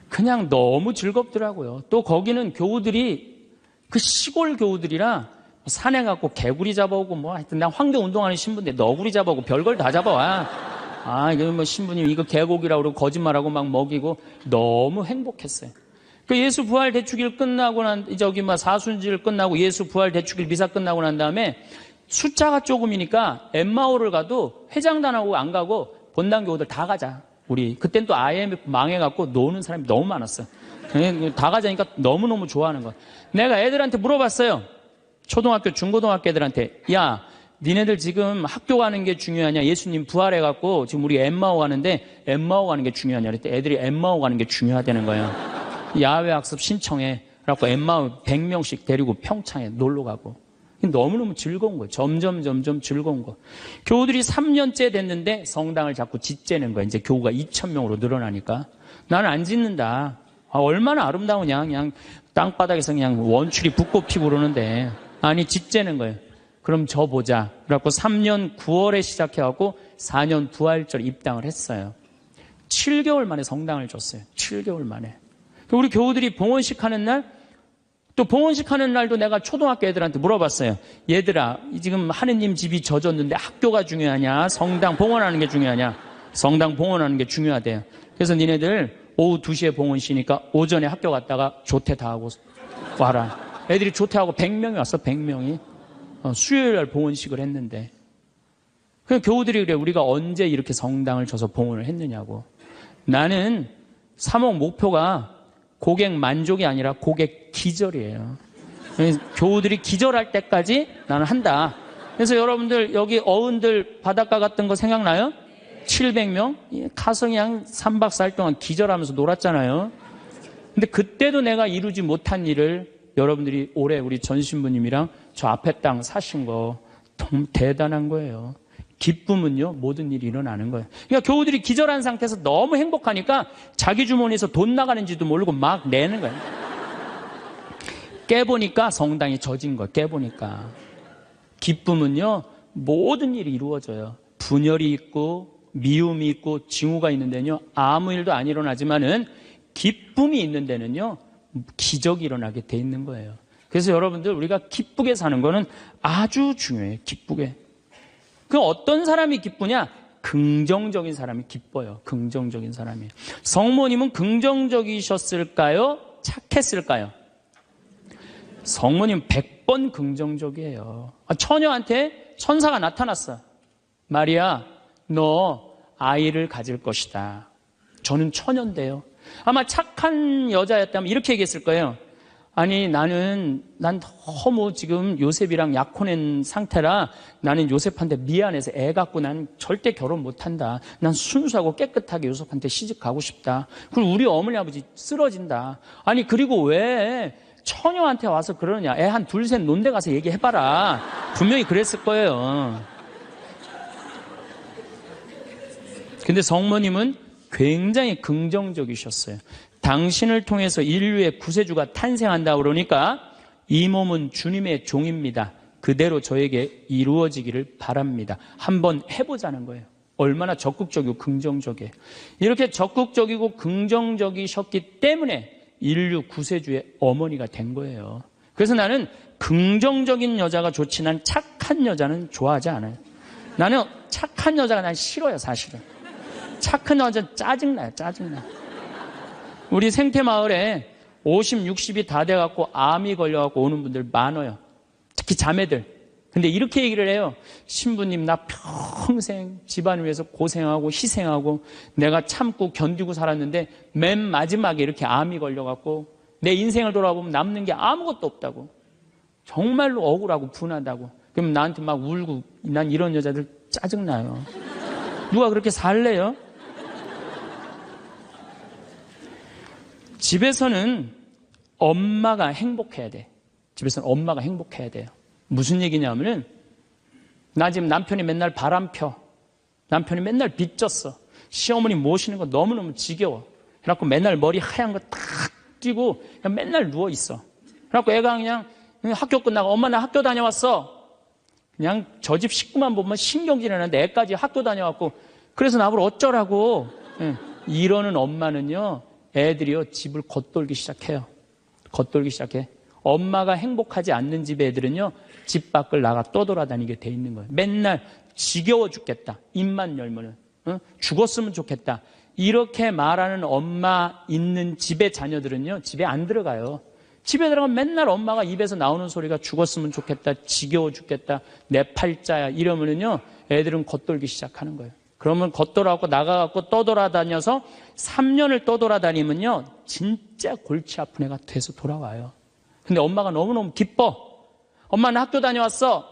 그냥 너무 즐겁더라고요. 또 거기는 교우들이 그 시골 교우들이라 산에 가고 개구리 잡아오고 뭐 하여튼 난 황교 운동하는 신부인데 너구리 잡아오고 별걸 다 잡아와. 이거 뭐 신부님 이거 개고기라고 그러고 거짓말하고 막 먹이고 너무 행복했어요. 그 예수 부활 대축일 끝나고 사순절 끝나고 예수 부활 대축일 미사 끝나고 난 다음에 숫자가 조금이니까 엠마오를 가도 회장단하고 안 가고 본당 교우들 다 가자. 우리 그땐 또 IMF 망해갖고 노는 사람이 너무 많았어요. 다 가자니까 너무너무 좋아하는 거야. 내가 애들한테 물어봤어요. 초등학교, 중고등학교 애들한테 야, 니네들 지금 학교 가는 게 중요하냐? 예수님 부활해갖고 지금 우리 엠마오 가는데 엠마오 가는 게 중요하냐? 그랬더니 애들이 엠마오 가는 게 중요하다는 거예요. 야외 학습 신청해. 그래갖고 엠마오 100명씩 데리고 평창에 놀러 가고. 너무너무 즐거운 거예요. 점점 즐거운 거. 교우들이 3년째 됐는데 성당을 자꾸 짓재는 거예요. 이제 교우가 2000명으로 늘어나니까. 나는 안 짓는다. 얼마나 아름다우냐. 그냥 땅바닥에서 그냥 원추리 붓꽃 피고 그러는데. 아니, 짓재는 거예요. 그럼 저 보자. 그래갖고 3년 9월에 시작해갖고 4년 부활절 입당을 했어요. 7개월 만에 성당을 줬어요. 7개월 만에. 우리 교우들이 봉헌식 하는 날, 또 봉헌식 하는 날도 내가 초등학교 애들한테 물어봤어요. 얘들아, 지금 하느님 집이 젖었는데 학교가 중요하냐? 성당 봉헌하는 게 중요하냐? 성당 봉헌하는 게 중요하대요. 그래서 니네들 오후 2시에 봉헌 쉬니까 오전에 학교 갔다가 조퇴 다 하고 와라. 애들이 조퇴하고 100명이 왔어. 100명이. 수요일 날 봉헌식을 했는데. 그 교우들이 그래. 우리가 언제 이렇게 성당을 줘서 봉헌을 했느냐고. 나는 사목 목표가 고객 만족이 아니라 고객 기절이에요. 교우들이 기절할 때까지 나는 한다. 그래서 여러분들 여기 어른들 바닷가 갔던 거 생각나요? 700명? 가서 그냥 3박 4일 동안 기절하면서 놀았잖아요. 근데 그때도 내가 이루지 못한 일을 여러분들이 올해 우리 전 신부님이랑 저 앞에 땅 사신 거 너무 대단한 거예요. 기쁨은요, 모든 일이 일어나는 거예요. 그러니까 교우들이 기절한 상태에서 너무 행복하니까 자기 주머니에서 돈 나가는지도 모르고 막 내는 거예요. 깨보니까 성당이 젖은 거예요. 깨보니까. 기쁨은요, 모든 일이 이루어져요. 분열이 있고 미움이 있고 징후가 있는 데는요, 아무 일도 안 일어나지만은 기쁨이 있는 데는요, 기적이 일어나게 돼 있는 거예요. 그래서 여러분들 우리가 기쁘게 사는 거는 아주 중요해요. 기쁘게. 그 어떤 사람이 기쁘냐? 긍정적인 사람이 기뻐요. 긍정적인 사람이. 성모님은 긍정적이셨을까요? 착했을까요? 성모님 100번 긍정적이에요. 처녀한테 천사가 나타났어. 마리아, 너 아이를 가질 것이다. 저는 처녀인데요. 아마 착한 여자였다면 이렇게 얘기했을 거예요. 아니, 난 너무 지금 요셉이랑 약혼한 상태라 나는 요셉한테 미안해서 애 갖고 난 절대 결혼 못 한다. 난 순수하고 깨끗하게 요셉한테 시집 가고 싶다. 그리고 우리 어머니 아버지 쓰러진다. 아니, 그리고 왜 처녀한테 와서 그러느냐. 애 한 둘, 셋 논데 가서 얘기해봐라. 분명히 그랬을 거예요. 근데 성모님은 굉장히 긍정적이셨어요. 당신을 통해서 인류의 구세주가 탄생한다 그러니까 이 몸은 주님의 종입니다. 그대로 저에게 이루어지기를 바랍니다. 한번 해보자는 거예요. 얼마나 적극적이고 긍정적이에요. 이렇게 적극적이고 긍정적이셨기 때문에 인류 구세주의 어머니가 된 거예요. 그래서 나는 긍정적인 여자가 좋지 난 착한 여자는 좋아하지 않아요. 나는 착한 여자가 난 싫어요, 사실은. 착한 여자 짜증나요, 짜증나. 우리 생태마을에 50, 60이 다 돼갖고 암이 걸려갖고 오는 분들 많아요. 특히 자매들. 근데 이렇게 얘기를 해요. 신부님, 나 평생 집안을 위해서 고생하고 희생하고 내가 참고 견디고 살았는데 맨 마지막에 이렇게 암이 걸려갖고 내 인생을 돌아보면 남는 게 아무것도 없다고. 정말로 억울하고 분하다고. 그럼 나한테 막 울고, 난 이런 여자들 짜증나요. 누가 그렇게 살래요? 집에서는 엄마가 행복해야 돼. 집에서는 엄마가 행복해야 돼요. 무슨 얘기냐면은, 나 지금 남편이 맨날 바람 펴. 남편이 맨날 빚졌어. 시어머니 모시는 거 너무너무 지겨워. 그래갖고 맨날 머리 하얀 거 딱 띄고 그냥 맨날 누워있어. 그래갖고 애가 그냥 학교 끝나고 엄마 나 학교 다녀왔어. 그냥 저 집 식구만 보면 신경질이 나는데 애까지 학교 다녀왔고 그래서 나보고 어쩌라고. 이러는 엄마는요, 애들이요 집을 겉돌기 시작해요. 겉돌기 시작해. 엄마가 행복하지 않는 집 애들은요 집 밖을 나가 떠돌아다니게 돼 있는 거예요. 맨날 지겨워 죽겠다. 입만 열면은 죽었으면 좋겠다. 이렇게 말하는 엄마 있는 집의 자녀들은요 집에 안 들어가요. 집에 들어가면 맨날 엄마가 입에서 나오는 소리가 죽었으면 좋겠다, 지겨워 죽겠다, 내 팔자야 이러면은요 애들은 겉돌기 시작하는 거예요. 그러면 겉돌아갖고 나가갖고 떠돌아다녀서 3년을 떠돌아다니면요 진짜 골치 아픈 애가 돼서 돌아와요. 근데 엄마가 너무너무 기뻐. 엄마는 학교 다녀왔어.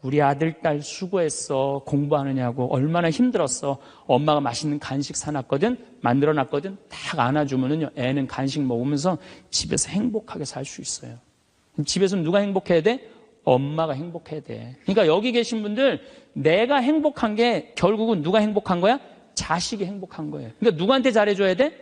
우리 아들, 딸 수고했어. 공부하느냐고 얼마나 힘들었어. 엄마가 맛있는 간식 사놨거든, 만들어놨거든. 딱 안아주면은요 애는 간식 먹으면서 집에서 행복하게 살 수 있어요. 집에서는 누가 행복해야 돼? 엄마가 행복해야 돼. 그러니까 여기 계신 분들, 내가 행복한 게 결국은 누가 행복한 거야? 자식이 행복한 거예요. 그러니까 누구한테 잘해줘야 돼?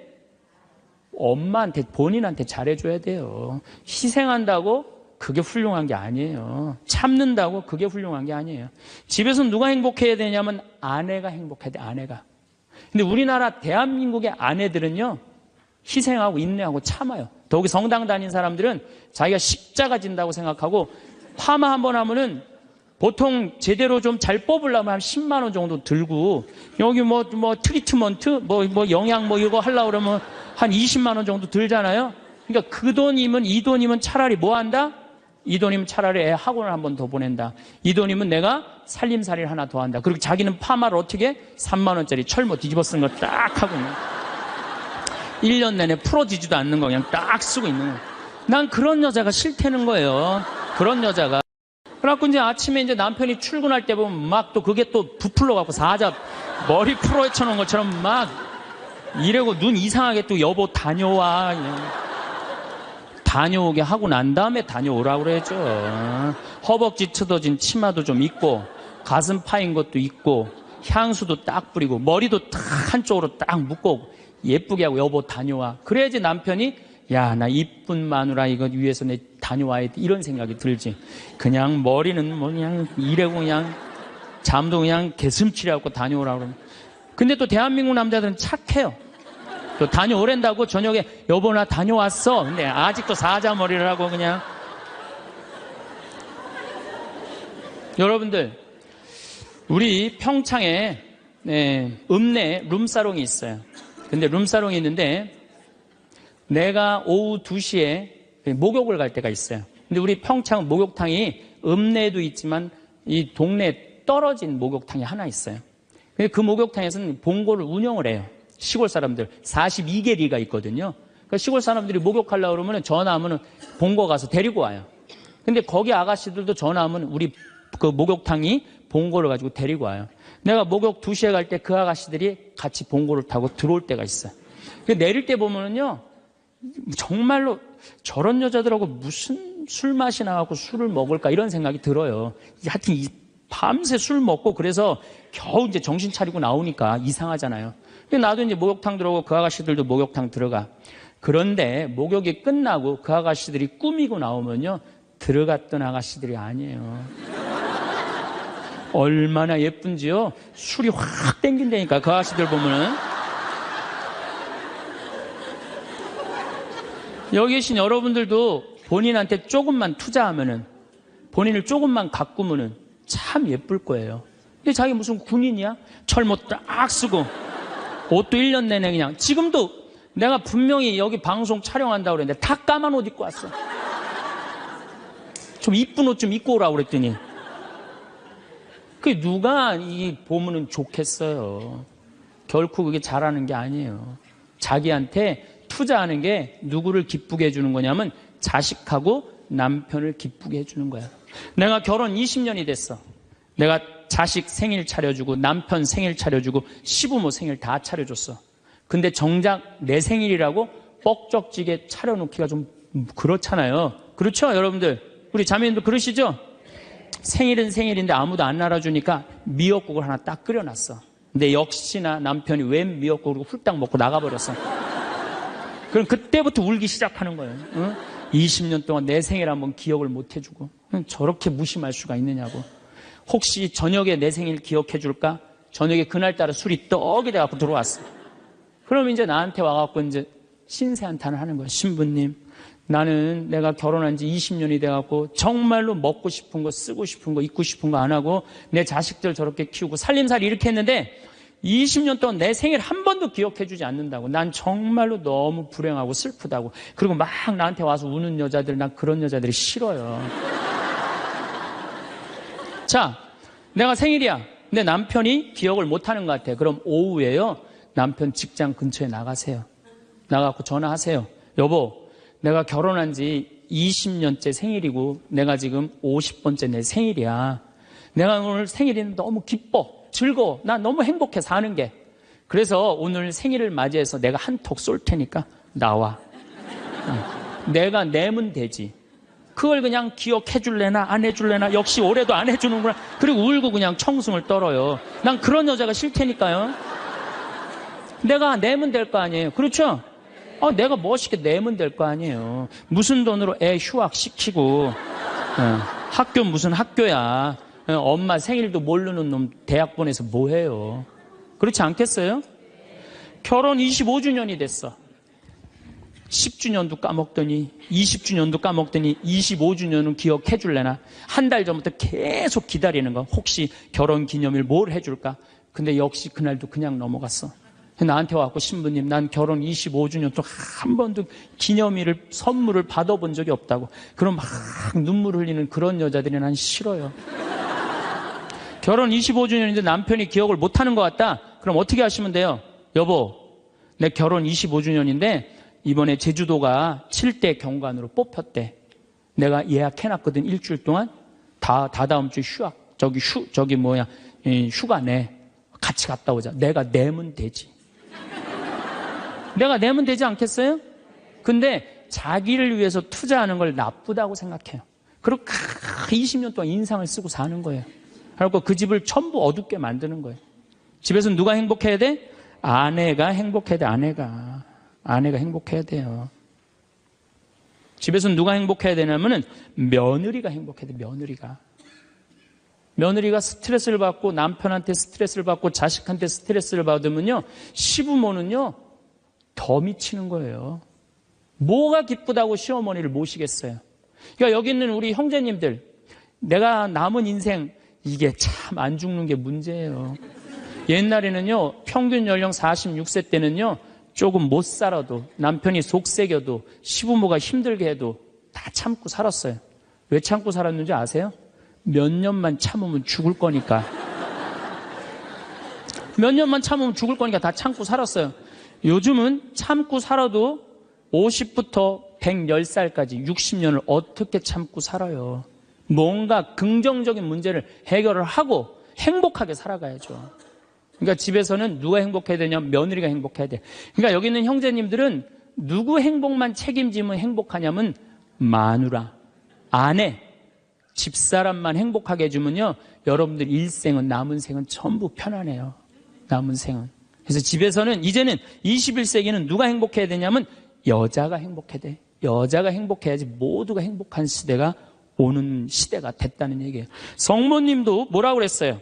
엄마한테, 본인한테 잘해줘야 돼요. 희생한다고 그게 훌륭한 게 아니에요. 참는다고 그게 훌륭한 게 아니에요. 집에서 누가 행복해야 되냐면 아내가 행복해야 돼, 아내가. 근데 우리나라 대한민국의 아내들은요 희생하고 인내하고 참아요. 더욱이 성당 다닌 사람들은 자기가 십자가 진다고 생각하고 파마 한번 하면은 보통 제대로 좀 잘 뽑으려면 한 10만 원 정도 들고, 여기 뭐 트리트먼트 뭐 영양 뭐 이거 하려고 그러면 한 20만 원 정도 들잖아요. 그러니까 그 돈이면, 이 돈이면 차라리 뭐 한다? 이 돈이면 차라리 애 학원을 한 번 더 보낸다. 이 돈이면 내가 살림살이를 하나 더 한다. 그리고 자기는 파마를 어떻게? 3만 원짜리 철모 뒤집어 쓴 거 딱 하고 있는, 1년 내내 풀어지지도 않는 거 그냥 딱 쓰고 있는 거예요. 난 그런 여자가 싫다는 거예요. 그런 여자가. 그래갖고 이제 아침에 이제 남편이 출근할 때 보면 막 또 그게 또 부풀러 갖고 사자 머리 풀어 헤쳐놓은 것처럼 막 이러고 눈 이상하게 또 여보 다녀와. 다녀오게 하고 난 다음에 다녀오라고 그래야죠. 허벅지 뜯어진 치마도 좀 입고, 가슴 파인 것도 입고, 향수도 딱 뿌리고, 머리도 딱 한쪽으로 딱 묶고 예쁘게 하고 여보 다녀와. 그래야지 남편이 야, 나 이쁜 마누라 이거 위해서 내 다녀와야 돼, 이런 생각이 들지. 그냥 머리는 뭐 그냥 이래고 그냥 잠도 그냥 개슴치레하고 다녀오라고 그러면. 근데 또 대한민국 남자들은 착해요. 또 다녀오랜다고 저녁에 여보 나 다녀왔어. 근데 아직도 사자머리를 하고 그냥. 여러분들, 우리 평창에 읍내에 룸사롱이 있어요. 근데 룸사롱이 있는데 내가 오후 2시에 목욕을 갈 때가 있어요. 근데 우리 평창 목욕탕이 읍내에도 있지만 이 동네에 떨어진 목욕탕이 하나 있어요. 근데 그 목욕탕에서는 봉고를 운영을 해요. 시골 사람들 42개리가 있거든요. 그러니까 시골 사람들이 목욕하려고 그러면 전화하면 봉고 가서 데리고 와요. 근데 거기 아가씨들도 전화하면 우리 그 목욕탕이 봉고를 가지고 데리고 와요. 내가 목욕 2시에 갈 때 그 아가씨들이 같이 봉고를 타고 들어올 때가 있어요. 내릴 때 보면은요 정말로 저런 여자들하고 무슨 술 마시나 하고 술을 먹을까 이런 생각이 들어요. 하여튼 밤새 술 먹고 그래서 겨우 이제 정신 차리고 나오니까 이상하잖아요. 근데 나도 이제 목욕탕 들어오고 그 아가씨들도 목욕탕 들어가. 그런데 목욕이 끝나고 그 아가씨들이 꾸미고 나오면요 들어갔던 아가씨들이 아니에요. 얼마나 예쁜지요. 술이 확 땡긴다니까 그 아가씨들 보면은. 여기 계신 여러분들도 본인한테 조금만 투자하면은, 본인을 조금만 가꾸면은 참 예쁠 거예요. 근데 자기 무슨 군인이야? 철모 딱 쓰고 옷도 1년 내내 그냥. 지금도 내가 분명히 여기 방송 촬영한다고 그랬는데 다 까만 옷 입고 왔어. 좀 이쁜 옷 좀 입고 오라고 그랬더니 그 누가 이 보면은 좋겠어요. 결코 그게 잘하는 게 아니에요. 자기한테 투자하는 게 누구를 기쁘게 해주는 거냐면 자식하고 남편을 기쁘게 해주는 거야. 내가 결혼 20년이 됐어. 내가 자식 생일 차려주고 남편 생일 차려주고 시부모 생일 다 차려줬어. 근데 정작 내 생일이라고 뻑적지게 차려놓기가 좀 그렇잖아요. 그렇죠, 여러분들? 우리 자매님들 그러시죠? 생일은 생일인데 아무도 안 알아주니까 미역국을 하나 딱 끓여놨어. 근데 역시나 남편이 웬 미역국을 훌딱 먹고 나가버렸어. 그럼 그때부터 울기 시작하는 거예요. 응? 20년 동안 내 생일 한번 기억을 못 해주고 저렇게 무심할 수가 있느냐고. 혹시 저녁에 내 생일 기억해 줄까? 저녁에 그날따라 술이 떡이 돼갖고 들어왔어. 그럼 이제 나한테 와갖고 이제 신세한탄을 하는 거야. 신부님, 나는 내가 결혼한 지 20년이 돼갖고 정말로 먹고 싶은 거, 쓰고 싶은 거, 입고 싶은 거 안 하고 내 자식들 저렇게 키우고 살림살이 이렇게 했는데 20년 동안 내 생일 한 번도 기억해 주지 않는다고. 난 정말로 너무 불행하고 슬프다고. 그리고 막 나한테 와서 우는 여자들, 난 그런 여자들이 싫어요. 자, 내가 생일이야. 내 남편이 기억을 못하는 것 같아. 그럼 오후에요, 남편 직장 근처에 나가세요. 나가고 전화하세요. 여보, 내가 결혼한 지 20년째 생일이고 내가 지금 50번째 내 생일이야. 내가 오늘 생일이 너무 기뻐, 즐거워. 난 너무 행복해 사는 게. 그래서 오늘 생일을 맞이해서 내가 한턱 쏠 테니까 나와. 내가 내면 되지. 그걸 그냥 기억해 줄래나 안 해줄래나 역시 올해도 안 해주는구나. 그리고 울고 그냥 청승을 떨어요. 난 그런 여자가 싫다니까요. 내가 내면 될 거 아니에요. 그렇죠? 내가 멋있게 내면 될 거 아니에요. 무슨 돈으로 애 휴학시키고 학교 무슨 학교야. 엄마 생일도 모르는 놈 대학 보내서 뭐해요. 그렇지 않겠어요? 결혼 25주년이 됐어. 10주년도 까먹더니 20주년도 까먹더니 25주년은 기억해 줄래나. 한 달 전부터 계속 기다리는 거. 혹시 결혼기념일 뭘 해줄까. 근데 역시 그날도 그냥 넘어갔어. 나한테 와갖고 신부님, 난 결혼 25주년 동안 한 번도 기념일을 선물을 받아본 적이 없다고. 그럼 막 눈물 흘리는 그런 여자들이 난 싫어요. 결혼 25주년인데 남편이 기억을 못하는 것 같다. 그럼 어떻게 하시면 돼요? 여보, 내 결혼 25주년인데 이번에 제주도가 7대 경관으로 뽑혔대. 내가 예약해놨거든. 일주일 동안 다 다음 주 휴학 휴가 내. 같이 갔다 오자. 내가 내면 되지. 내가 내면 되지 않겠어요? 근데 자기를 위해서 투자하는 걸 나쁘다고 생각해요. 그리고 20년 동안 인상을 쓰고 사는 거예요. 그리고 그 집을 전부 어둡게 만드는 거예요. 집에서 누가 행복해야 돼? 아내가 행복해야 돼. 아내가 행복해야 돼요. 집에서 누가 행복해야 되냐면은 며느리가 행복해야 돼. 며느리가 스트레스를 받고 남편한테 스트레스를 받고 자식한테 스트레스를 받으면요, 시부모는요 더 미치는 거예요. 뭐가 기쁘다고 시어머니를 모시겠어요. 그러니까 여기 있는 우리 형제님들, 내가 남은 인생 이게 참 안 죽는 게 문제예요. 옛날에는요, 평균 연령 46세 때는요, 조금 못 살아도, 남편이 속색여도, 시부모가 힘들게 해도 다 참고 살았어요. 왜 참고 살았는지 아세요? 몇 년만 참으면 죽을 거니까. 몇 년만 참으면 죽을 거니까 다 참고 살았어요. 요즘은 참고 살아도 50부터 110살까지 60년을 어떻게 참고 살아요. 뭔가 긍정적인 문제를 해결을 하고 행복하게 살아가야죠. 그러니까 집에서는 누가 행복해야 되냐면 며느리가 행복해야 돼. 그러니까 여기 있는 형제님들은 누구 행복만 책임지면 행복하냐면 마누라, 아내, 집사람만 행복하게 해주면요, 여러분들 일생은, 남은 생은 전부 편안해요. 남은 생은. 그래서 집에서는 이제는 21세기는 누가 행복해야 되냐면 여자가 행복해야 돼. 여자가 행복해야지 모두가 행복한 시대가 오는 시대가 됐다는 얘기예요. 성모님도 뭐라고 그랬어요?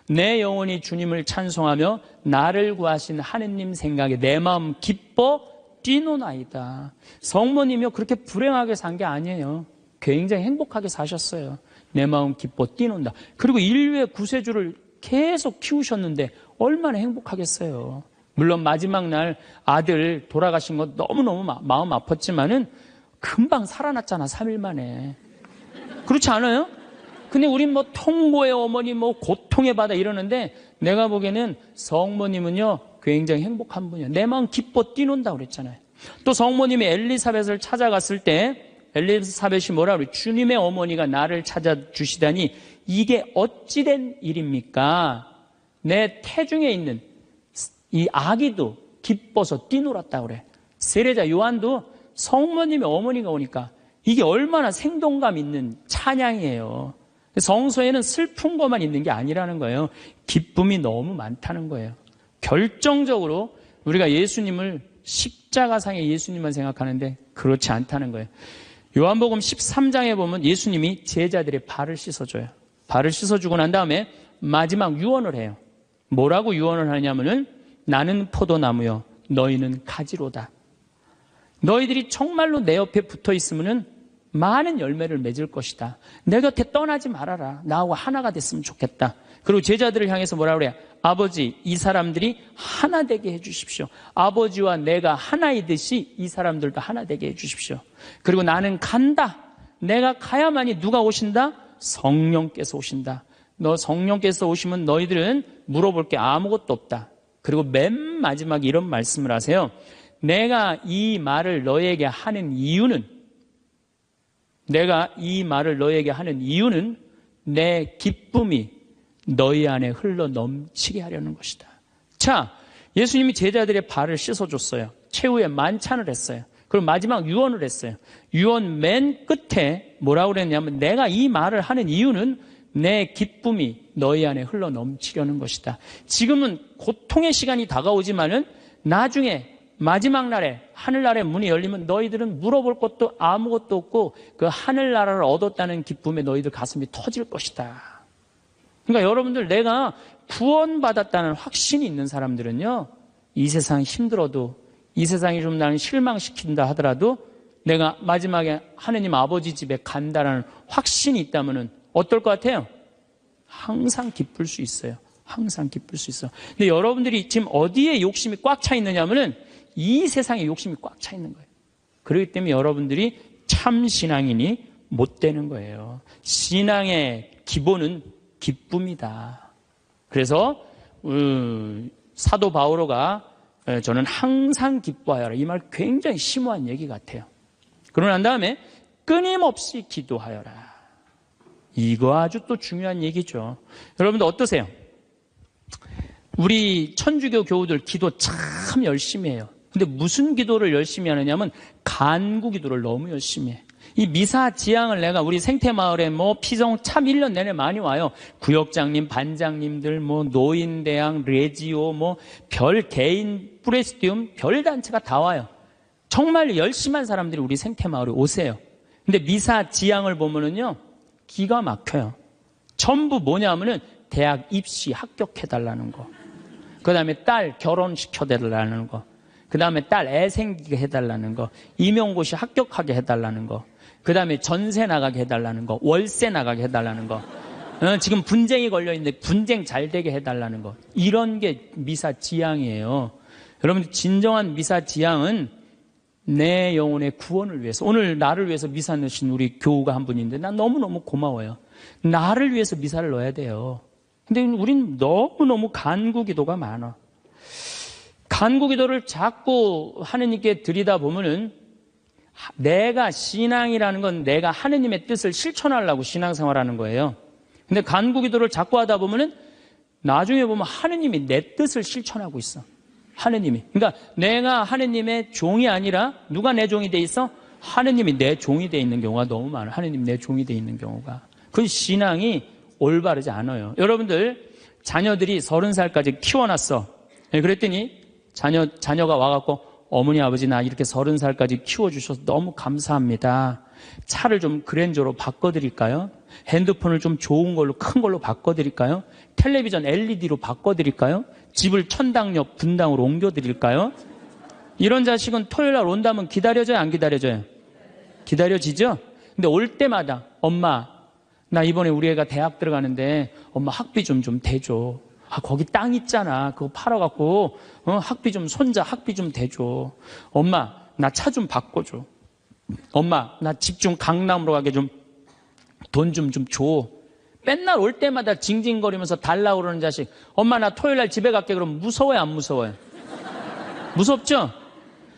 내 영혼이 주님을 찬송하며 나를 구하신 하느님 생각에 내 마음 기뻐 뛰노나이다. 성모님이요 그렇게 불행하게 산 게 아니에요. 굉장히 행복하게 사셨어요. 내 마음 기뻐 뛰논다. 그리고 인류의 구세주를 계속 키우셨는데 얼마나 행복하겠어요. 물론 마지막 날 아들 돌아가신 거 너무너무 마음 아팠지만은 금방 살아났잖아. 3일 만에. 그렇지 않아요? 근데 우린 뭐 통고의 어머니, 뭐 고통의 바다 이러는데 내가 보기에는 성모님은요, 굉장히 행복한 분이에요. 내 마음 기뻐 뛰논다고 그랬잖아요. 또 성모님이 엘리사벳을 찾아갔을 때 엘리사벳이 뭐라 그래? 주님의 어머니가 나를 찾아주시다니 이게 어찌된 일입니까? 내 태중에 있는 이 아기도 기뻐서 뛰놀았다고 그래. 세례자 요한도 성모님의 어머니가 오니까 이게 얼마나 생동감 있는 찬양이에요. 성서에는 슬픈 것만 있는 게 아니라는 거예요. 기쁨이 너무 많다는 거예요. 결정적으로 우리가 예수님을 십자가상의 예수님만 생각하는데 그렇지 않다는 거예요. 요한복음 13장에 보면 예수님이 제자들의 발을 씻어줘요. 발을 씻어주고 난 다음에 마지막 유언을 해요. 뭐라고 유언을 하냐면은 나는 포도나무요 너희는 가지로다. 너희들이 정말로 내 옆에 붙어 있으면은 많은 열매를 맺을 것이다. 내 곁에 떠나지 말아라. 나하고 하나가 됐으면 좋겠다. 그리고 제자들을 향해서 뭐라 그래요? 아버지, 이 사람들이 하나 되게 해주십시오. 아버지와 내가 하나이듯이 이 사람들도 하나 되게 해주십시오. 그리고 나는 간다. 내가 가야만이 누가 오신다? 성령께서 오신다. 너 성령께서 오시면 너희들은 물어볼 게 아무것도 없다. 그리고 맨 마지막에 이런 말씀을 하세요. 내가 이 말을 너에게 하는 이유는 내 기쁨이 너희 안에 흘러 넘치게 하려는 것이다. 자, 예수님이 제자들의 발을 씻어줬어요. 최후에 만찬을 했어요. 그리고 마지막 유언을 했어요. 유언 맨 끝에 뭐라고 그랬냐면 내가 이 말을 하는 이유는 내 기쁨이 너희 안에 흘러 넘치려는 것이다. 지금은 고통의 시간이 다가오지만은 나중에 마지막 날에 하늘나라의 문이 열리면 너희들은 물어볼 것도 아무것도 없고 그 하늘나라를 얻었다는 기쁨에 너희들 가슴이 터질 것이다. 그러니까 여러분들 내가 구원받았다는 확신이 있는 사람들은요, 이 세상 힘들어도 이 세상이 좀 나를 실망시킨다 하더라도 내가 마지막에 하느님 아버지 집에 간다라는 확신이 있다면은 어떨 것 같아요? 항상 기쁠 수 있어요. 항상 기쁠 수 있어. 근데 여러분들이 지금 어디에 욕심이 꽉 차 있느냐면은 이 세상에 욕심이 꽉 차 있는 거예요. 그렇기 때문에 여러분들이 참 신앙인이 못 되는 거예요. 신앙의 기본은 기쁨이다. 그래서 사도 바오로가 저는 항상 기뻐하여라. 이 말 굉장히 심오한 얘기 같아요. 그러고 난 다음에 끊임없이 기도하여라. 이거 아주 또 중요한 얘기죠. 여러분들 어떠세요? 우리 천주교 교우들 기도 참 열심히 해요. 근데 무슨 기도를 열심히 하느냐면 간구 기도를 너무 열심히 해. 이 미사 지향을 내가 우리 생태마을에 피성 참 1년 내내 많이 와요. 구역장님, 반장님들, 노인대학, 레지오, 별 개인, 프레스티움, 별 단체가 다 와요. 정말 열심한 사람들이 우리 생태마을에 오세요. 근데 미사 지향을 보면은요, 기가 막혀요. 전부 뭐냐면은 대학 입시 합격해달라는 거. 그 다음에 딸 결혼시켜달라는 거. 그 다음에 딸 애 생기게 해달라는 거. 임용고시 합격하게 해달라는 거. 그 다음에 전세 나가게 해달라는 거. 월세 나가게 해달라는 거. 지금 분쟁이 걸려있는데 분쟁 잘 되게 해달라는 거. 이런 게 미사 지향이에요. 여러분들 진정한 미사 지향은 내 영혼의 구원을 위해서. 오늘 나를 위해서 미사 넣으신 우리 교우가 한 분인데 난 너무너무 고마워요. 나를 위해서 미사를 넣어야 돼요. 근데 우린 너무너무 간구 기도가 많아. 간구 기도를 자꾸 하느님께 드리다 보면은 내가 신앙이라는 건 내가 하느님의 뜻을 실천하려고 신앙생활하는 거예요. 근데 간구 기도를 자꾸 하다 보면은 나중에 보면 하느님이 내 뜻을 실천하고 있어. 하느님이. 그러니까 내가 하느님의 종이 아니라 누가 내 종이 돼 있어? 하느님이 내 종이 돼 있는 경우가 너무 많아. 하느님 내 종이 돼 있는 경우가. 그 신앙이 올바르지 않아요. 여러분들 자녀들이 30살까지 키워놨어. 그랬더니 자녀가 와갖고 어머니 아버지 나 이렇게 30살까지 키워주셔서 너무 감사합니다. 차를 좀 그랜저로 바꿔드릴까요? 핸드폰을 좀 좋은 걸로 큰 걸로 바꿔드릴까요? 텔레비전 LED로 바꿔드릴까요? 집을 천당역 분당으로 옮겨드릴까요? 이런 자식은 토요일날 온다면 기다려져요? 안 기다려져요? 기다려지죠? 근데 올 때마다 엄마 나 이번에 우리 애가 대학 들어가는데 엄마 학비 좀 대줘. 거기 땅 있잖아. 그거 팔아갖고 학비 좀 손자 학비 좀 대줘. 엄마 나 차 좀 바꿔줘. 엄마 나 집 좀 강남으로 가게 좀 돈 좀 줘. 맨날 올 때마다 징징거리면서 달라고 그러는 자식. 엄마 나 토요일 날 집에 갈게. 그러면 무서워요, 안 무서워요? 무섭죠?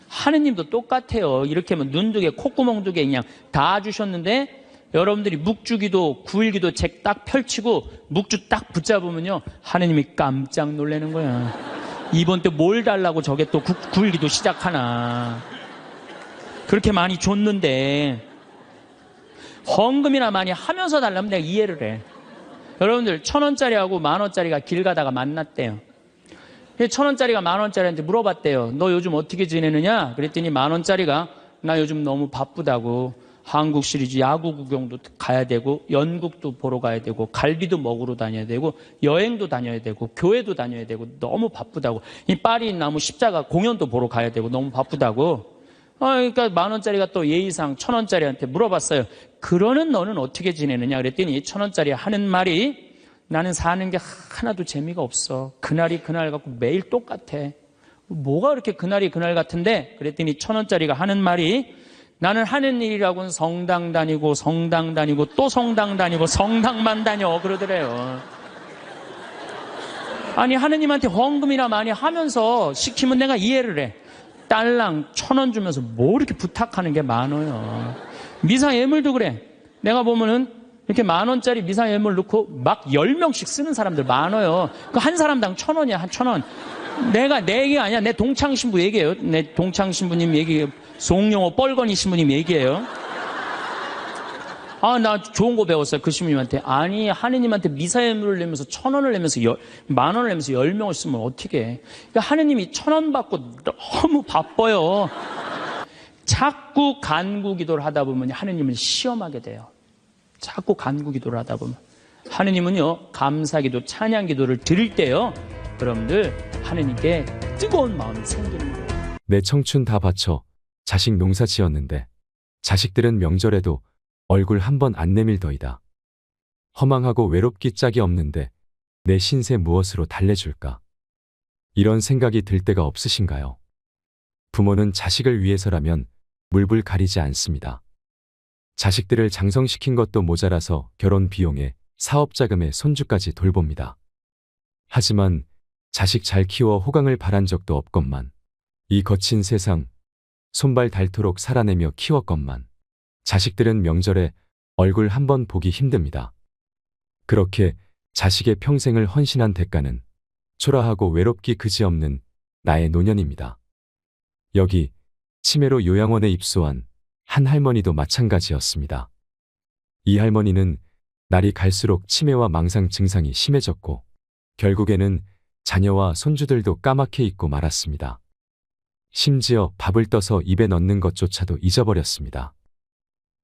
하느님도 똑같아요. 이렇게 하면 눈 두 개, 콧구멍 두 개 그냥 다 주셨는데 여러분들이 묵주기도 9일기도 책 딱 펼치고 묵주 딱 붙잡으면요. 하느님이 깜짝 놀라는 거야. 이번 때 뭘 달라고 저게 또 9일기도 시작하나. 그렇게 많이 줬는데 헌금이나 많이 하면서 달라면 내가 이해를 해. 여러분들 1,000원짜리하고 10,000원짜리가 길 가다가 만났대요. 1,000원짜리가 10,000원짜리한테 물어봤대요. 너 요즘 어떻게 지내느냐? 그랬더니 10,000원짜리가 나 요즘 너무 바쁘다고 한국 시리즈 야구 구경도 가야 되고 연극도 보러 가야 되고 갈비도 먹으러 다녀야 되고 여행도 다녀야 되고 교회도 다녀야 되고 너무 바쁘다고. 이 파리 나무 십자가 공연도 보러 가야 되고 너무 바쁘다고. 그러니까 10,000원짜리가 또 예의상 1,000원짜리한테 물어봤어요. 그러는 너는 어떻게 지내느냐? 그랬더니 1,000원짜리 하는 말이 나는 사는 게 하나도 재미가 없어. 그날이 그날 같고 매일 똑같아. 뭐가 그렇게 그날이 그날 같은데? 그랬더니 1,000원짜리가 하는 말이 나는 하는 일이라고는 성당 다니고 성당 다니고 또 성당 다니고 성당만 다녀 그러더래요. 아니 하느님한테 헌금이나 많이 하면서 시키면 내가 이해를 해. 딸랑 1,000원 주면서 뭐 이렇게 부탁하는 게 많아요. 미사 예물도 그래. 내가 보면은 이렇게 10,000원짜리 미사 예물 넣고 막 10명씩 쓰는 사람들 많아요. 그 한 사람당 1,000원이야, 한 1,000원. 내 얘기가 아니야. 내 동창 신부 얘기예요. 내 동창 신부님 얘기예요. 송영호 뻘건이 신부님 얘기예요. 나 좋은 거 배웠어요. 그 신부님한테. 아니, 하느님한테 미사 예물을 내면서 1,000원을 내면서 10,000원을 내면서 10명을 쓰면 어떻게 해. 그러니까 하느님이 1,000원 받고 너무 바빠요. 자꾸 간구 기도를 하다 보면 하느님을 시험하게 돼요. 자꾸 간구 기도를 하다 보면. 하느님은요, 감사 기도, 찬양 기도를 드릴 때요, 여러분들, 하느님께 뜨거운 마음이 생기는 거예요. 내 청춘 다 바쳐 자식 농사 지었는데 자식들은 명절에도 얼굴 한 번 안 내밀더이다. 허망하고 외롭기 짝이 없는데 내 신세 무엇으로 달래줄까? 이런 생각이 들 때가 없으신가요? 부모는 자식을 위해서라면 물불 가리지 않습니다. 자식들을 장성시킨 것도 모자라서 결혼 비용에 사업 자금에 손주까지 돌봅니다. 하지만 자식 잘 키워 호강을 바란 적도 없건만 이 거친 세상 손발 닳도록 살아내며 키웠건만 자식들은 명절에 얼굴 한 번 보기 힘듭니다. 그렇게 자식의 평생을 헌신한 대가는 초라하고 외롭기 그지없는 나의 노년입니다. 여기 치매로 요양원에 입소한 한 할머니도 마찬가지였습니다. 이 할머니는 날이 갈수록 치매와 망상 증상이 심해졌고 결국에는 자녀와 손주들도 까맣게 잊고 말았습니다. 심지어 밥을 떠서 입에 넣는 것조차도 잊어버렸습니다.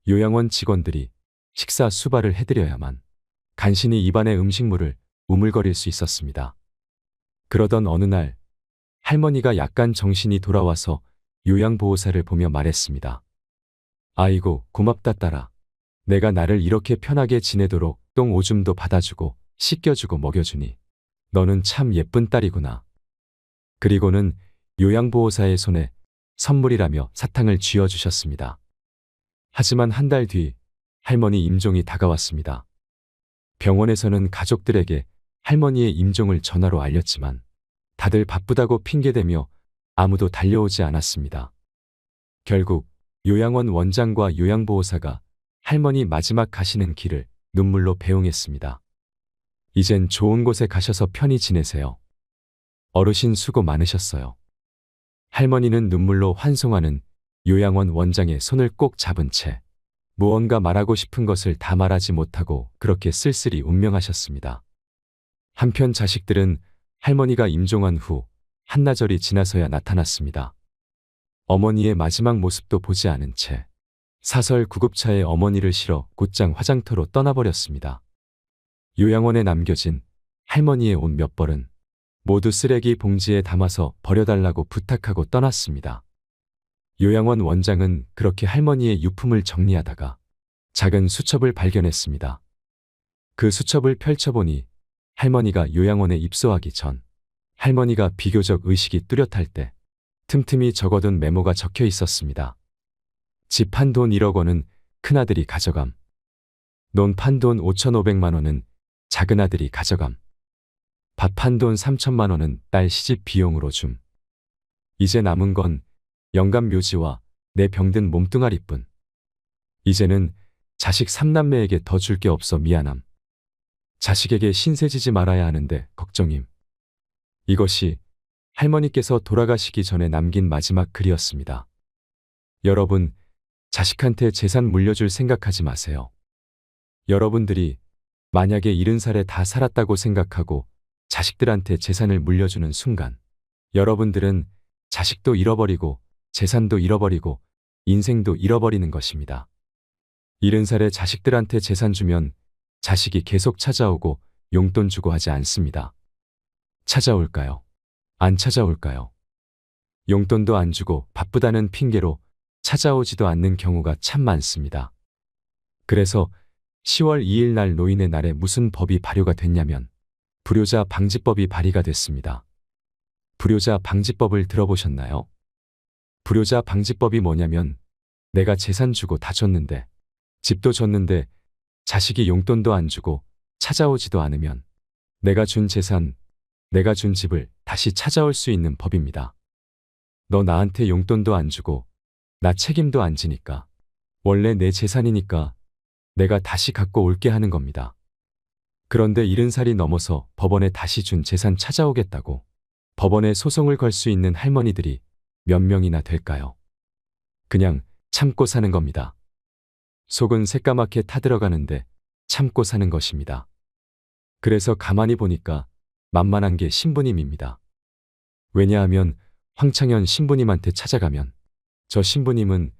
요양원 직원들이 식사 수발을 해드려야만 간신히 입안의 음식물을 우물거릴 수 있었습니다. 그러던 어느 날 할머니가 약간 정신이 돌아와서 요양보호사를 보며 말했습니다. 아이고 고맙다 딸아. 내가 나를 이렇게 편하게 지내도록 똥 오줌도 받아주고 씻겨주고 먹여주니 너는 참 예쁜 딸이구나. 그리고는 요양보호사의 손에 선물이라며 사탕을 쥐어주셨습니다. 하지만 한 달 뒤 할머니 임종이 다가왔습니다. 병원에서는 가족들에게 할머니의 임종을 전화로 알렸지만 다들 바쁘다고 핑계대며 아무도 달려오지 않았습니다. 결국 요양원 원장과 요양보호사가 할머니 마지막 가시는 길을 눈물로 배웅했습니다. 이젠 좋은 곳에 가셔서 편히 지내세요. 어르신 수고 많으셨어요. 할머니는 눈물로 환송하는 요양원 원장의 손을 꼭 잡은 채 무언가 말하고 싶은 것을 다 말하지 못하고 그렇게 쓸쓸히 운명하셨습니다. 한편 자식들은 할머니가 임종한 후 한나절이 지나서야 나타났습니다. 어머니의 마지막 모습도 보지 않은 채 사설 구급차에 어머니를 실어 곧장 화장터로 떠나버렸습니다. 요양원에 남겨진 할머니의 옷 몇 벌은 모두 쓰레기 봉지에 담아서 버려달라고 부탁하고 떠났습니다. 요양원 원장은 그렇게 할머니의 유품을 정리하다가 작은 수첩을 발견했습니다. 그 수첩을 펼쳐보니 할머니가 요양원에 입소하기 전 할머니가 비교적 의식이 뚜렷할 때 틈틈이 적어둔 메모가 적혀 있었습니다. 집 판 돈 1억 원은 큰아들이 가져감. 논 판 돈 5,500만 원은 작은 아들이 가져감. 밥 한 돈 3천만 원은 딸 시집 비용으로 줌. 이제 남은 건 영감 묘지와 내 병든 몸뚱아리뿐. 이제는 자식 3남매에게 더 줄 게 없어 미안함. 자식에게 신세지지 말아야 하는데 걱정임. 이것이 할머니께서 돌아가시기 전에 남긴 마지막 글이었습니다. 여러분, 자식한테 재산 물려줄 생각하지 마세요. 여러분들이 만약에 70살에 다 살았다고 생각하고 자식들한테 재산을 물려주는 순간, 여러분들은 자식도 잃어버리고 재산도 잃어버리고 인생도 잃어버리는 것입니다. 70살에 자식들한테 재산 주면 자식이 계속 찾아오고 용돈 주고 하지 않습니다. 찾아올까요? 안 찾아올까요? 용돈도 안 주고 바쁘다는 핑계로 찾아오지도 않는 경우가 참 많습니다. 그래서 10월 2일 날 노인의 날에 무슨 법이 발효가 됐냐면 불효자 방지법이 발의가 됐습니다. 불효자 방지법을 들어보셨나요? 불효자 방지법이 뭐냐면 내가 재산 주고 다 줬는데 집도 줬는데 자식이 용돈도 안 주고 찾아오지도 않으면 내가 준 재산, 내가 준 집을 다시 찾아올 수 있는 법입니다. 너 나한테 용돈도 안 주고 나 책임도 안 지니까 원래 내 재산이니까 내가 다시 갖고 올게 하는 겁니다. 그런데 70살이 넘어서 법원에 다시 준 재산 찾아오겠다고 법원에 소송을 걸 수 있는 할머니들이 몇 명이나 될까요? 그냥 참고 사는 겁니다. 속은 새까맣게 타들어가는데 참고 사는 것입니다. 그래서 가만히 보니까 만만한 게 신부님입니다. 왜냐하면 황창현 신부님한테 찾아가면 저 신부님은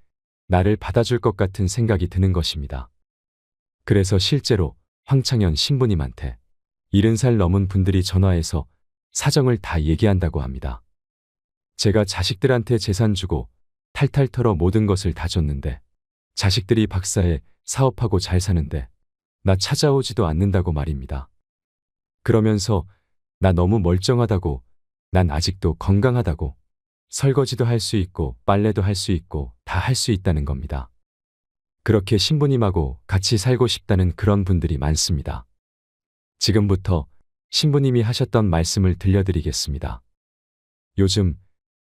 나를 받아줄 것 같은 생각이 드는 것입니다. 그래서 실제로 황창현 신부님한테 70살 넘은 분들이 전화해서 사정을 다 얘기한다고 합니다. 제가 자식들한테 재산 주고 탈탈 털어 모든 것을 다 줬는데 자식들이 박사해 사업하고 잘 사는데 나 찾아오지도 않는다고 말입니다. 그러면서 나 너무 멀쩡하다고, 난 아직도 건강하다고, 설거지도 할 수 있고 빨래도 할 수 있고 다 할 수 있다는 겁니다. 그렇게 신부님하고 같이 살고 싶다는 그런 분들이 많습니다. 지금부터 신부님이 하셨던 말씀을 들려드리겠습니다. 요즘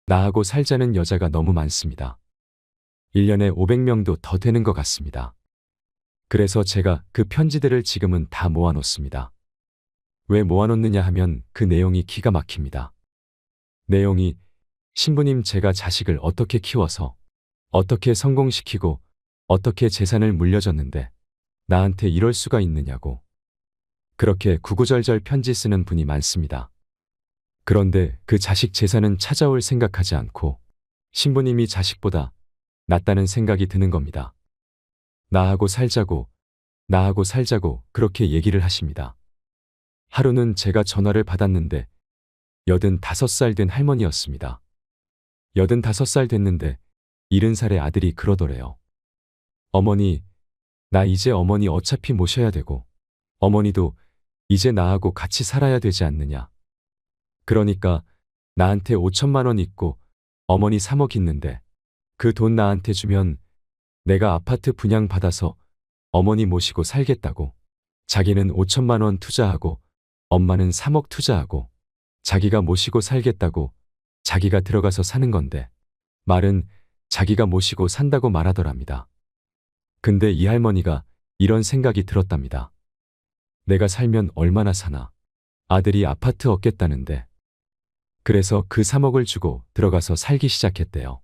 나하고 살자는 여자가 너무 많습니다. 1년에 500명도 더 되는 것 같습니다. 그래서 제가 그 편지들을 지금은 다 모아놓습니다. 왜 모아놓느냐 하면 그 내용이 기가 막힙니다. 내용이 신부님 제가 자식을 어떻게 키워서 어떻게 성공시키고 어떻게 재산을 물려줬는데 나한테 이럴 수가 있느냐고 그렇게 구구절절 편지 쓰는 분이 많습니다. 그런데 그 자식 재산은 찾아올 생각하지 않고 신부님이 자식보다 낫다는 생각이 드는 겁니다. 나하고 살자고 그렇게 얘기를 하십니다. 하루는 제가 전화를 받았는데 85살 된 할머니였습니다. 85살 됐는데 70살의 아들이 그러더래요. 어머니, 나 이제 어머니 어차피 모셔야 되고 어머니도 이제 나하고 같이 살아야 되지 않느냐. 그러니까 나한테 5천만 원 있고 어머니 3억 있는데 그 돈 나한테 주면 내가 아파트 분양받아서 어머니 모시고 살겠다고. 자기는 5천만 원 투자하고 엄마는 3억 투자하고 자기가 모시고 살겠다고 자기가 들어가서 사는 건데 말은 자기가 모시고 산다고 말하더랍니다. 근데 이 할머니가 이런 생각이 들었답니다. 내가 살면 얼마나 사나. 아들이 아파트 얻겠다는데. 그래서 그 3억을 주고 들어가서 살기 시작했대요.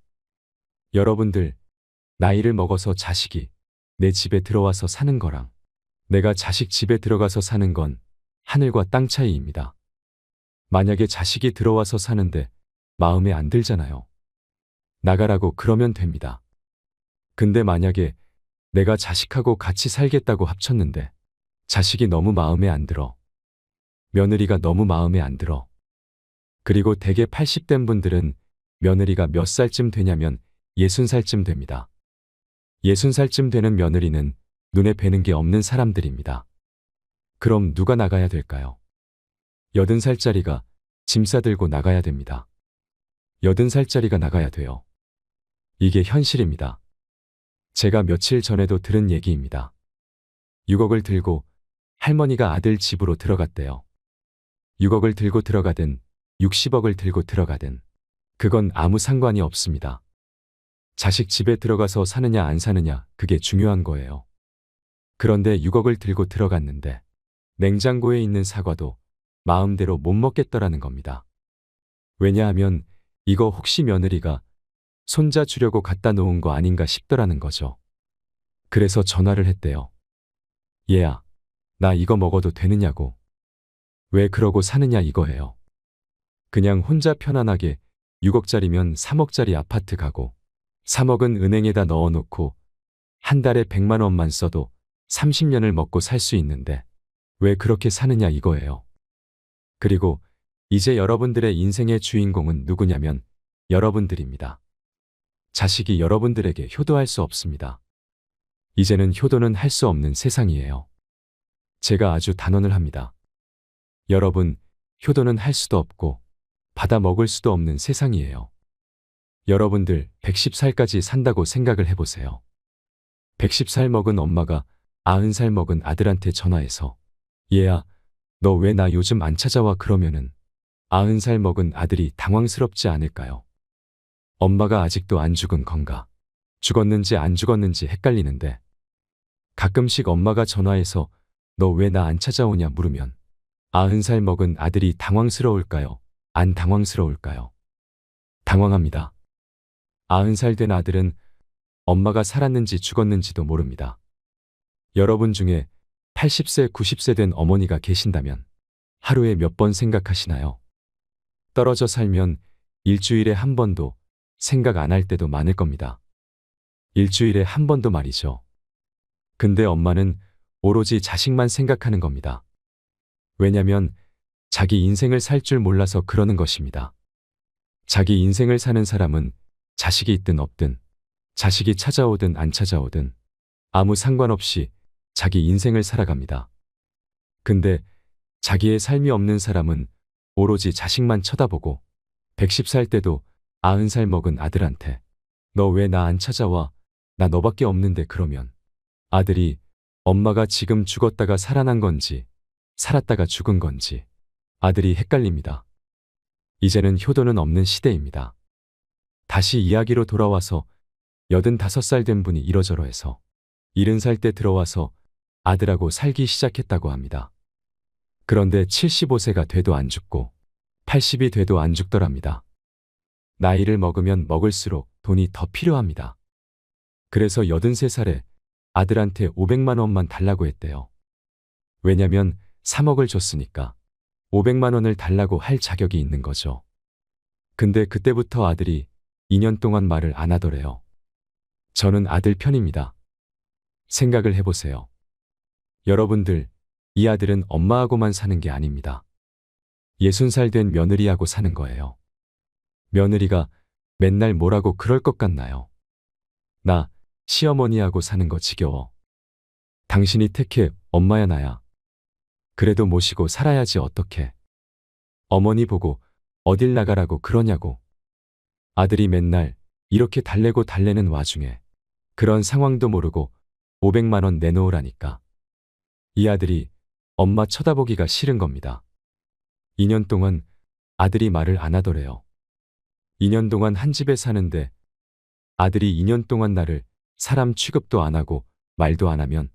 여러분들, 나이를 먹어서 자식이 내 집에 들어와서 사는 거랑 내가 자식 집에 들어가서 사는 건 하늘과 땅 차이입니다. 만약에 자식이 들어와서 사는데 마음에 안 들잖아요. 나가라고 그러면 됩니다. 근데 만약에 내가 자식하고 같이 살겠다고 합쳤는데 자식이 너무 마음에 안 들어. 며느리가 너무 마음에 안 들어. 그리고 대개 80된 분들은 며느리가 몇 살쯤 되냐면 60살쯤 됩니다. 60살쯤 되는 며느리는 눈에 뵈는 게 없는 사람들입니다. 그럼 누가 나가야 될까요? 80살짜리가 짐 싸들고 나가야 됩니다. 80살짜리가 나가야 돼요. 이게 현실입니다. 제가 며칠 전에도 들은 얘기입니다. 6억을 들고 할머니가 아들 집으로 들어갔대요. 6억을 들고 들어가든 60억을 들고 들어가든 그건 아무 상관이 없습니다. 자식 집에 들어가서 사느냐 안 사느냐 그게 중요한 거예요. 그런데 6억을 들고 들어갔는데 냉장고에 있는 사과도 마음대로 못 먹겠더라는 겁니다. 왜냐하면 이거 혹시 며느리가 손자 주려고 갖다 놓은 거 아닌가 싶더라는 거죠. 그래서 전화를 했대요. 얘야, 나 이거 먹어도 되느냐고. 왜 그러고 사느냐 이거예요. 그냥 혼자 편안하게 6억짜리면 3억짜리 아파트 가고 3억은 은행에다 넣어놓고 한 달에 100만 원만 써도 30년을 먹고 살 수 있는데 왜 그렇게 사느냐 이거예요. 그리고 이제 여러분들의 인생의 주인공은 누구냐면 여러분들입니다. 자식이 여러분들에게 효도할 수 없습니다. 이제는 효도는 할 수 없는 세상이에요. 제가 아주 단언을 합니다. 여러분, 효도는 할 수도 없고 받아 먹을 수도 없는 세상이에요. 여러분들 110살까지 산다고 생각을 해보세요. 110살 먹은 엄마가 90살 먹은 아들한테 전화해서 얘야, 너 왜 나 요즘 안 찾아와 그러면은 90살 먹은 아들이 당황스럽지 않을까요? 엄마가 아직도 안 죽은 건가? 죽었는지 안 죽었는지 헷갈리는데 가끔씩 엄마가 전화해서 너 왜 나 안 찾아오냐 물으면 90살 먹은 아들이 당황스러울까요? 안 당황스러울까요? 당황합니다. 90살 된 아들은 엄마가 살았는지 죽었는지도 모릅니다. 여러분 중에 80세, 90세 된 어머니가 계신다면 하루에 몇 번 생각하시나요? 떨어져 살면 일주일에 한 번도 생각 안 할 때도 많을 겁니다. 일주일에 한 번도 말이죠. 근데 엄마는 오로지 자식만 생각하는 겁니다. 왜냐면 자기 인생을 살 줄 몰라서 그러는 것입니다. 자기 인생을 사는 사람은 자식이 있든 없든 자식이 찾아오든 안 찾아오든 아무 상관없이 자기 인생을 살아갑니다. 근데 자기의 삶이 없는 사람은 오로지 자식만 쳐다보고 110살 때도 90살 먹은 아들한테 너 왜 나 안 찾아와? 나 너밖에 없는데 그러면 아들이 엄마가 지금 죽었다가 살아난 건지 살았다가 죽은 건지 아들이 헷갈립니다. 이제는 효도는 없는 시대입니다. 다시 이야기로 돌아와서 85살 된 분이 이러저러해서 70살 때 들어와서 아들하고 살기 시작했다고 합니다. 그런데 75세가 돼도 안 죽고 80이 돼도 안 죽더랍니다. 나이를 먹으면 먹을수록 돈이 더 필요합니다. 그래서 83살에 아들한테 500만 원만 달라고 했대요. 왜냐면 3억을 줬으니까 500만 원을 달라고 할 자격이 있는 거죠. 근데 그때부터 아들이 2년 동안 말을 안 하더래요. 저는 아들 편입니다. 생각을 해보세요. 여러분들, 이 아들은 엄마하고만 사는 게 아닙니다. 60살 된 며느리하고 사는 거예요. 며느리가 맨날 뭐라고 그럴 것 같나요? 나 시어머니하고 사는 거 지겨워. 당신이 택해, 엄마야 나야. 그래도 모시고 살아야지 어떡해. 어머니 보고 어딜 나가라고 그러냐고. 아들이 맨날 이렇게 달래고 달래는 와중에 그런 상황도 모르고 500만 원 내놓으라니까. 이 아들이 엄마 쳐다보기가 싫은 겁니다. 2년 동안 아들이 말을 안 하더래요. 2년 동안 한 집에 사는데 아들이 2년 동안 나를 사람 취급도 안 하고 말도 안 하면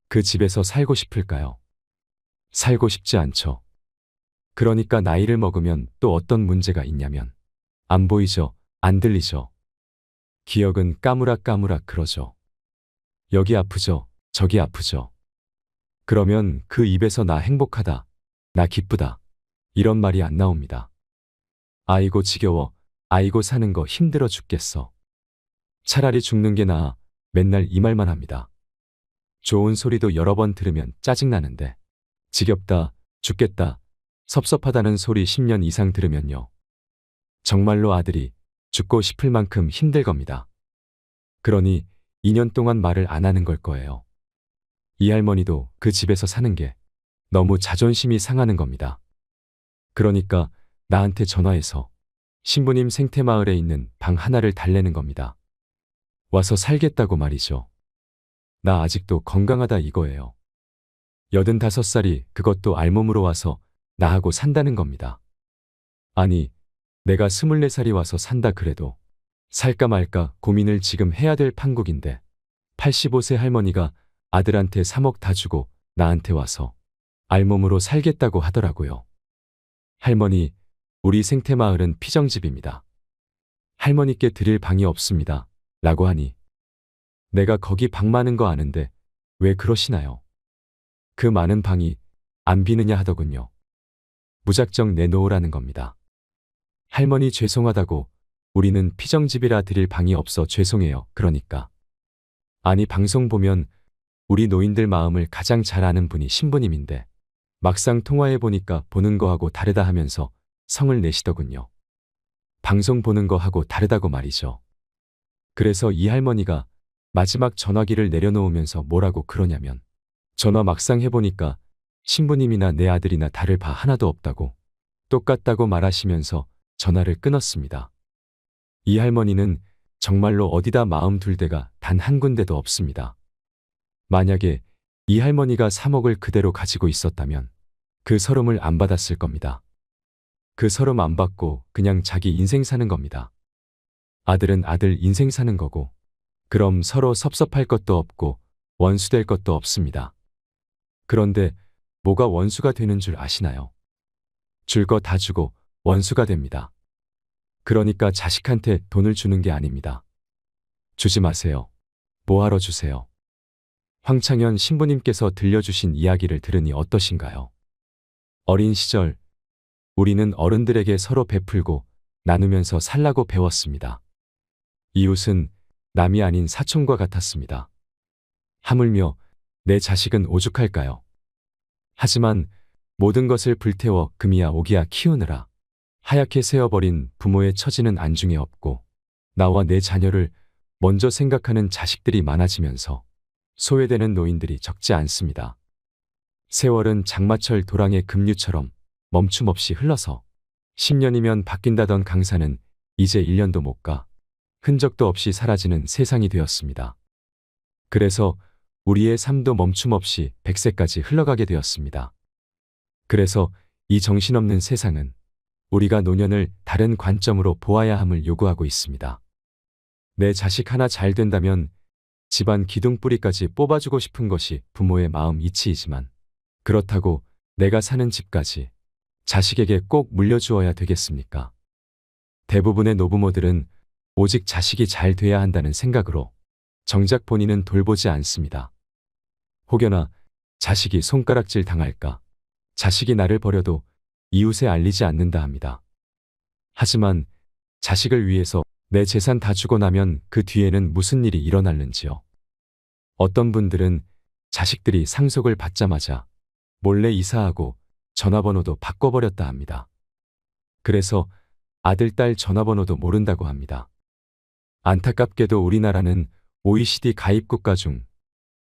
그 집에서 살고 싶을까요? 살고 싶지 않죠. 그러니까 나이를 먹으면 또 어떤 문제가 있냐면 안 보이죠? 안 들리죠? 기억은 까무락까무락 그러죠. 여기 아프죠? 저기 아프죠? 그러면 그 입에서 나 행복하다, 나 기쁘다 이런 말이 안 나옵니다. 아이고 지겨워, 아이고 사는 거 힘들어 죽겠어. 차라리 죽는 게 나아 맨날 이 말만 합니다. 좋은 소리도 여러 번 들으면 짜증나는데 지겹다, 죽겠다, 섭섭하다는 소리 10년 이상 들으면요. 정말로 아들이 죽고 싶을 만큼 힘들 겁니다. 그러니 2년 동안 말을 안 하는 걸 거예요. 이 할머니도 그 집에서 사는 게 너무 자존심이 상하는 겁니다. 그러니까 나한테 전화해서 신부님 생태마을에 있는 방 하나를 달래는 겁니다. 와서 살겠다고 말이죠. 나 아직도 건강하다 이거예요. 85살이 그것도 알몸으로 와서 나하고 산다는 겁니다. 아니, 내가 24살이 와서 산다 그래도 살까 말까 고민을 지금 해야 될 판국인데 85세 할머니가 아들한테 3억 다 주고 나한테 와서 알몸으로 살겠다고 하더라고요. 할머니, 우리 생태마을은 피정집입니다. 할머니께 드릴 방이 없습니다. 라고 하니 내가 거기 방 많은 거 아는데 왜 그러시나요? 그 많은 방이 안 비느냐 하더군요. 무작정 내놓으라는 겁니다. 할머니 죄송하다고 우리는 피정집이라 드릴 방이 없어 죄송해요. 그러니까. 아니 방송 보면 우리 노인들 마음을 가장 잘 아는 분이 신부님인데 막상 통화해보니까 보는 거하고 다르다 하면서 성을 내시더군요. 방송 보는 거하고 다르다고 말이죠. 그래서 이 할머니가 마지막 전화기를 내려놓으면서 뭐라고 그러냐면 전화 막상 해보니까 신부님이나 내 아들이나 다를 바 하나도 없다고 똑같다고 말하시면서 전화를 끊었습니다. 이 할머니는 정말로 어디다 마음 둘 데가 단 한 군데도 없습니다. 만약에 이 할머니가 3억을 그대로 가지고 있었다면 그 서름을 안 받았을 겁니다. 그 서름 안 받고 그냥 자기 인생 사는 겁니다. 아들은 아들 인생 사는 거고 그럼 서로 섭섭할 것도 없고 원수될 것도 없습니다. 그런데 뭐가 원수가 되는 줄 아시나요? 줄 거 다 주고 원수가 됩니다. 그러니까 자식한테 돈을 주는 게 아닙니다. 주지 마세요. 뭐하러 주세요? 황창현 신부님께서 들려주신 이야기를 들으니 어떠신가요? 어린 시절 우리는 어른들에게 서로 베풀고 나누면서 살라고 배웠습니다. 이웃은 남이 아닌 사촌과 같았습니다. 하물며 내 자식은 오죽할까요? 하지만 모든 것을 불태워 금이야 오기야 키우느라 하얗게 새어버린 부모의 처지는 안중에 없고 나와 내 자녀를 먼저 생각하는 자식들이 많아지면서 소외되는 노인들이 적지 않습니다. 세월은 장마철 도랑의 급류처럼 멈춤없이 흘러서 10년이면 바뀐다던 강산은 이제 1년도 못 가 흔적도 없이 사라지는 세상이 되었습니다. 그래서 우리의 삶도 멈춤없이 100세까지 흘러가게 되었습니다. 그래서 이 정신없는 세상은 우리가 노년을 다른 관점으로 보아야 함을 요구하고 있습니다. 내 자식 하나 잘 된다면 집안 기둥뿌리까지 뽑아주고 싶은 것이 부모의 마음 이치이지만 그렇다고 내가 사는 집까지 자식에게 꼭 물려주어야 되겠습니까? 대부분의 노부모들은 오직 자식이 잘 돼야 한다는 생각으로 정작 본인은 돌보지 않습니다. 혹여나 자식이 손가락질 당할까, 자식이 나를 버려도 이웃에 알리지 않는다 합니다. 하지만 자식을 위해서 내 재산 다 주고 나면 그 뒤에는 무슨 일이 일어날는지요. 어떤 분들은 자식들이 상속을 받자마자 몰래 이사하고 전화번호도 바꿔버렸다 합니다. 그래서 아들, 딸 전화번호도 모른다고 합니다. 안타깝게도 우리나라는 OECD 가입 국가 중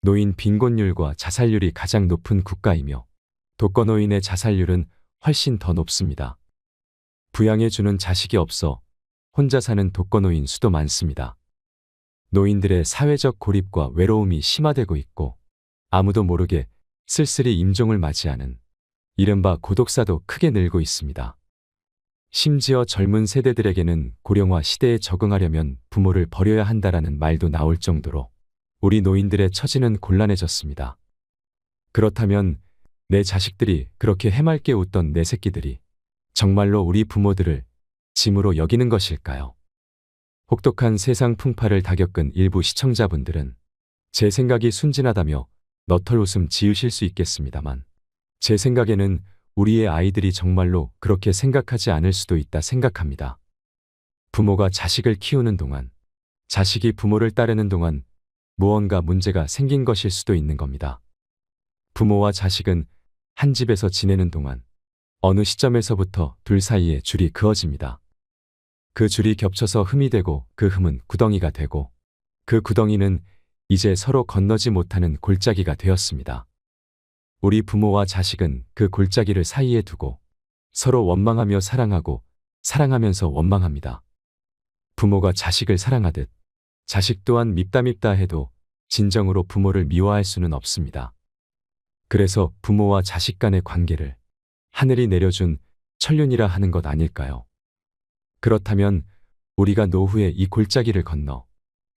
노인 빈곤율과 자살률이 가장 높은 국가이며 독거노인의 자살률은 훨씬 더 높습니다. 부양해주는 자식이 없어 혼자 사는 독거노인 수도 많습니다. 노인들의 사회적 고립과 외로움이 심화되고 있고 아무도 모르게 쓸쓸히 임종을 맞이하는 이른바 고독사도 크게 늘고 있습니다. 심지어 젊은 세대들에게는 고령화 시대에 적응하려면 부모를 버려야 한다라는 말도 나올 정도로 우리 노인들의 처지는 곤란해졌습니다. 그렇다면 내 자식들이 그렇게 해맑게 웃던 내 새끼들이 정말로 우리 부모들을 짐으로 여기는 것일까요? 혹독한 세상 풍파를 다 겪은 일부 시청자분들은 제 생각이 순진하다며 너털 웃음 지으실 수 있겠습니다만 제 생각에는 우리의 아이들이 정말로 그렇게 생각하지 않을 수도 있다 생각합니다. 부모가 자식을 키우는 동안, 자식이 부모를 따르는 동안 무언가 문제가 생긴 것일 수도 있는 겁니다. 부모와 자식은 한 집에서 지내는 동안 어느 시점에서부터 둘 사이에 줄이 그어집니다. 그 줄이 겹쳐서 흠이 되고 그 흠은 구덩이가 되고 그 구덩이는 이제 서로 건너지 못하는 골짜기가 되었습니다. 우리 부모와 자식은 그 골짜기를 사이에 두고 서로 원망하며 사랑하고 사랑하면서 원망합니다. 부모가 자식을 사랑하듯 자식 또한 밉다 해도 진정으로 부모를 미워할 수는 없습니다. 그래서 부모와 자식 간의 관계를 하늘이 내려준 천륜이라 하는 것 아닐까요? 그렇다면 우리가 노후에 이 골짜기를 건너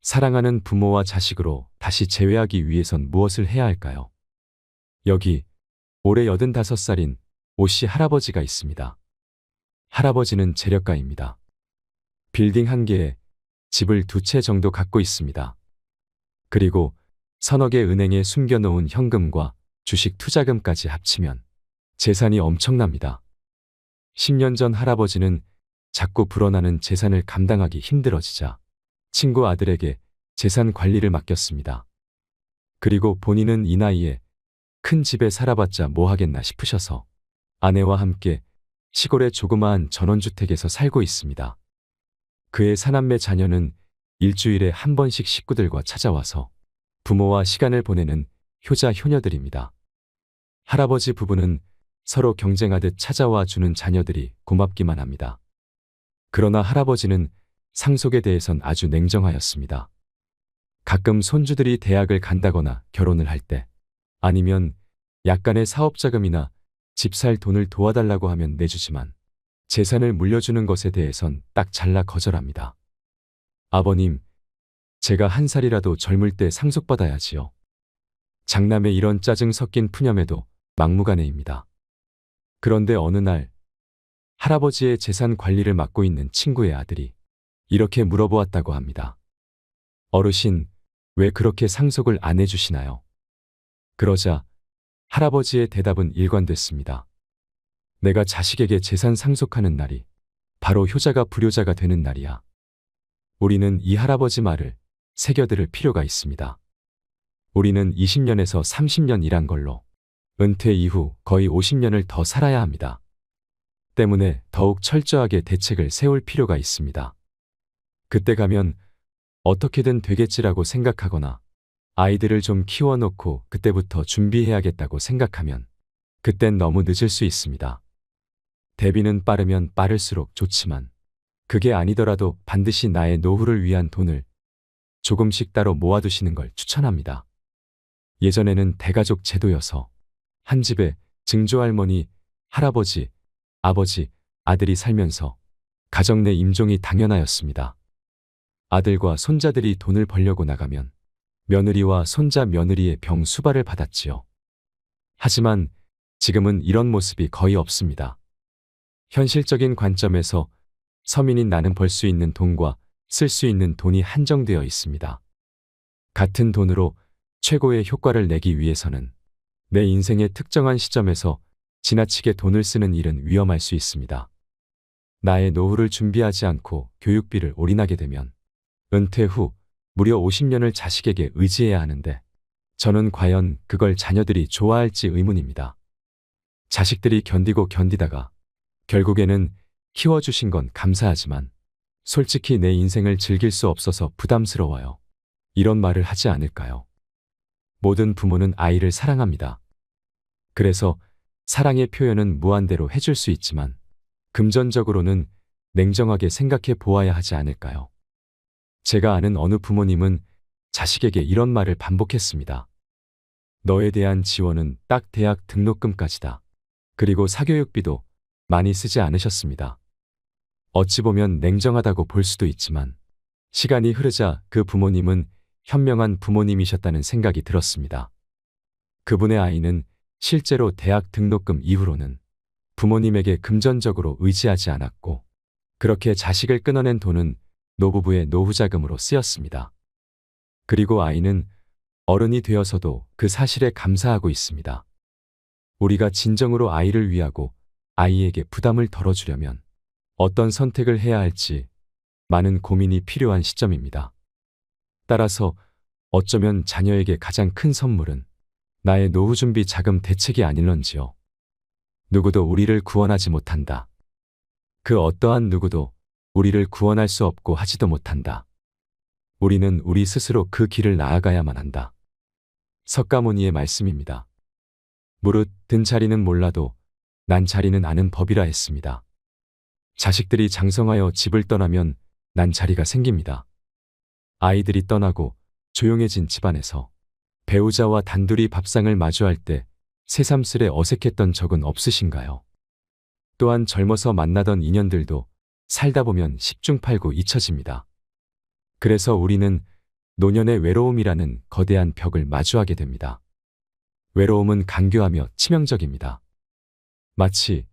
사랑하는 부모와 자식으로 다시 재회하기 위해선 무엇을 해야 할까요? 여기 올해 85살인 오씨 할아버지가 있습니다. 할아버지는 재력가입니다. 빌딩 한 개에 집을 2채 정도 갖고 있습니다. 그리고 서너 개 은행에 숨겨놓은 현금과 주식 투자금까지 합치면 재산이 엄청납니다. 10년 전 할아버지는 자꾸 불어나는 재산을 감당하기 힘들어지자 친구 아들에게 재산 관리를 맡겼습니다. 그리고 본인은 이 나이에 큰 집에 살아봤자 뭐 하겠나 싶으셔서 아내와 함께 시골의 조그마한 전원주택에서 살고 있습니다. 그의 사남매 자녀는 일주일에 한 번씩 식구들과 찾아와서 부모와 시간을 보내는 효자 효녀들입니다. 할아버지 부부는 서로 경쟁하듯 찾아와 주는 자녀들이 고맙기만 합니다. 그러나 할아버지는 상속에 대해선 아주 냉정하였습니다. 가끔 손주들이 대학을 간다거나 결혼을 할 때, 아니면 약간의 사업자금이나 집 살 돈을 도와달라고 하면 내주지만 재산을 물려주는 것에 대해선 딱 잘라 거절합니다. 아버님, 제가 한 살이라도 젊을 때 상속받아야지요. 장남의 이런 짜증 섞인 푸념에도 막무가내입니다. 그런데 어느 날 할아버지의 재산 관리를 맡고 있는 친구의 아들이 이렇게 물어보았다고 합니다. 어르신, 왜 그렇게 상속을 안 해주시나요? 그러자 할아버지의 대답은 일관됐습니다. 내가 자식에게 재산 상속하는 날이 바로 효자가 불효자가 되는 날이야. 우리는 이 할아버지 말을 새겨들을 필요가 있습니다. 우리는 20년에서 30년 일한 걸로 은퇴 이후 거의 50년을 더 살아야 합니다. 때문에 더욱 철저하게 대책을 세울 필요가 있습니다. 그때 가면 어떻게든 되겠지라고 생각하거나 아이들을 좀 키워놓고 그때부터 준비해야겠다고 생각하면 그땐 너무 늦을 수 있습니다. 대비는 빠르면 빠를수록 좋지만 그게 아니더라도 반드시 나의 노후를 위한 돈을 조금씩 따로 모아두시는 걸 추천합니다. 예전에는 대가족 제도여서 한 집에 증조할머니, 할아버지, 아버지, 아들이 살면서 가정 내 임종이 당연하였습니다. 아들과 손자들이 돈을 벌려고 나가면 며느리와 손자 며느리의 병 수발을 받았지요. 하지만 지금은 이런 모습이 거의 없습니다. 현실적인 관점에서 서민인 나는 벌 수 있는 돈과 쓸 수 있는 돈이 한정되어 있습니다. 같은 돈으로 최고의 효과를 내기 위해서는 내 인생의 특정한 시점에서 지나치게 돈을 쓰는 일은 위험할 수 있습니다. 나의 노후를 준비하지 않고 교육비를 올인하게 되면 은퇴 후 무려 50년을 자식에게 의지해야 하는데 저는 과연 그걸 자녀들이 좋아할지 의문입니다. 자식들이 견디고 견디다가 결국에는 키워주신 건 감사하지만 솔직히 내 인생을 즐길 수 없어서 부담스러워요. 이런 말을 하지 않을까요? 모든 부모는 아이를 사랑합니다. 그래서 사랑의 표현은 무한대로 해줄 수 있지만 금전적으로는 냉정하게 생각해 보아야 하지 않을까요? 제가 아는 어느 부모님은 자식에게 이런 말을 반복했습니다. 너에 대한 지원은 딱 대학 등록금까지다. 그리고 사교육비도 많이 쓰지 않으셨습니다. 어찌 보면 냉정하다고 볼 수도 있지만 시간이 흐르자 그 부모님은 현명한 부모님이셨다는 생각이 들었습니다. 그분의 아이는 실제로 대학 등록금 이후로는 부모님에게 금전적으로 의지하지 않았고 그렇게 자식을 끊어낸 돈은 노부부의 노후자금으로 쓰였습니다. 그리고 아이는 어른이 되어서도 그 사실에 감사하고 있습니다. 우리가 진정으로 아이를 위하고 아이에게 부담을 덜어주려면 어떤 선택을 해야 할지 많은 고민이 필요한 시점입니다. 따라서 어쩌면 자녀에게 가장 큰 선물은 나의 노후 준비 자금 대책이 아닐런지요. 누구도 우리를 구원하지 못한다. 그 어떠한 누구도 우리를 구원할 수 없고 하지도 못한다. 우리는 우리 스스로 그 길을 나아가야만 한다. 석가모니의 말씀입니다. 무릇 든 자리는 몰라도 난 자리는 아는 법이라 했습니다. 자식들이 장성하여 집을 떠나면 난 자리가 생깁니다. 아이들이 떠나고 조용해진 집안에서 배우자와 단둘이 밥상을 마주할 때 새삼스레 어색했던 적은 없으신가요? 또한 젊어서 만나던 인연들도 살다 보면 10중 8구 잊혀집니다. 그래서 우리는 노년의 외로움이라는 거대한 벽을 마주하게 됩니다. 외로움은 간교하며 치명적입니다. 마치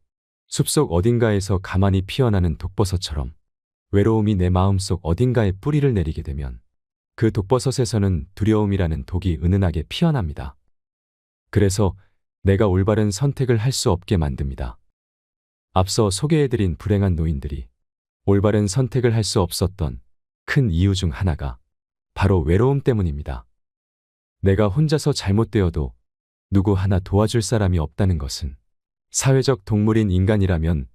숲속 어딘가에서 가만히 피어나는 독버섯처럼 외로움이 내 마음속 어딘가에 뿌리를 내리게 되면 그 독버섯에서는 두려움이라는 독이 은은하게 피어납니다. 그래서 내가 올바른 선택을 할 수 없게 만듭니다. 앞서 소개해드린 불행한 노인들이 올바른 선택을 할 수 없었던 큰 이유 중 하나가 바로 외로움 때문입니다. 내가 혼자서 잘못되어도 누구 하나 도와줄 사람이 없다는 것은 사회적 동물인 인간이라면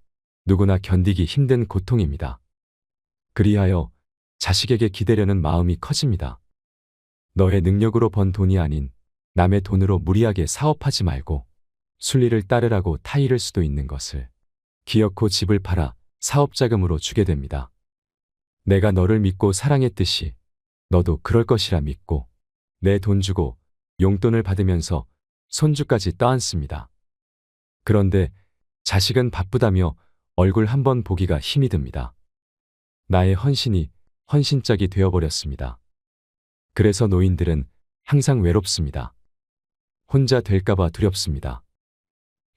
누구나 견디기 힘든 고통입니다. 그리하여 자식에게 기대려는 마음이 커집니다. 너의 능력으로 번 돈이 아닌 남의 돈으로 무리하게 사업하지 말고 순리를 따르라고 타이를 수도 있는 것을 기어코 집을 팔아 사업자금으로 주게 됩니다. 내가 너를 믿고 사랑했듯이 너도 그럴 것이라 믿고 내 돈 주고 용돈을 받으면서 손주까지 떠안습니다. 그런데 자식은 바쁘다며 얼굴 한번 보기가 힘이 듭니다. 나의 헌신이 헌신짝이 되어버렸습니다. 그래서 노인들은 항상 외롭습니다. 혼자 될까봐 두렵습니다.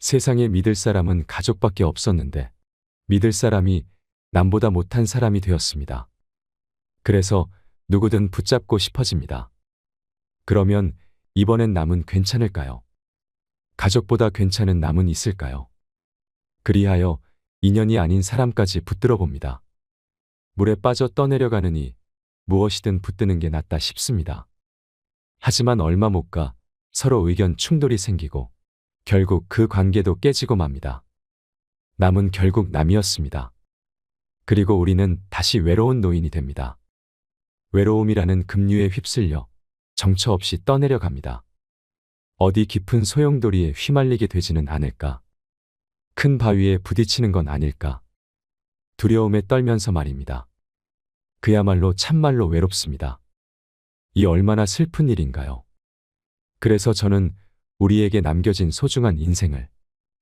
세상에 믿을 사람은 가족밖에 없었는데 믿을 사람이 남보다 못한 사람이 되었습니다. 그래서 누구든 붙잡고 싶어집니다. 그러면 이번엔 남은 괜찮을까요? 가족보다 괜찮은 남은 있을까요? 그리하여 인연이 아닌 사람까지 붙들어 봅니다. 물에 빠져 떠내려가느니 무엇이든 붙드는 게 낫다 싶습니다. 하지만 얼마 못 가 서로 의견 충돌이 생기고 결국 그 관계도 깨지고 맙니다. 남은 결국 남이었습니다. 그리고 우리는 다시 외로운 노인이 됩니다. 외로움이라는 급류에 휩쓸려 정처 없이 떠내려갑니다. 어디 깊은 소용돌이에 휘말리게 되지는 않을까? 큰 바위에 부딪히는 건 아닐까? 두려움에 떨면서 말입니다. 그야말로 참말로 외롭습니다. 이 얼마나 슬픈 일인가요? 그래서 저는 우리에게 남겨진 소중한 인생을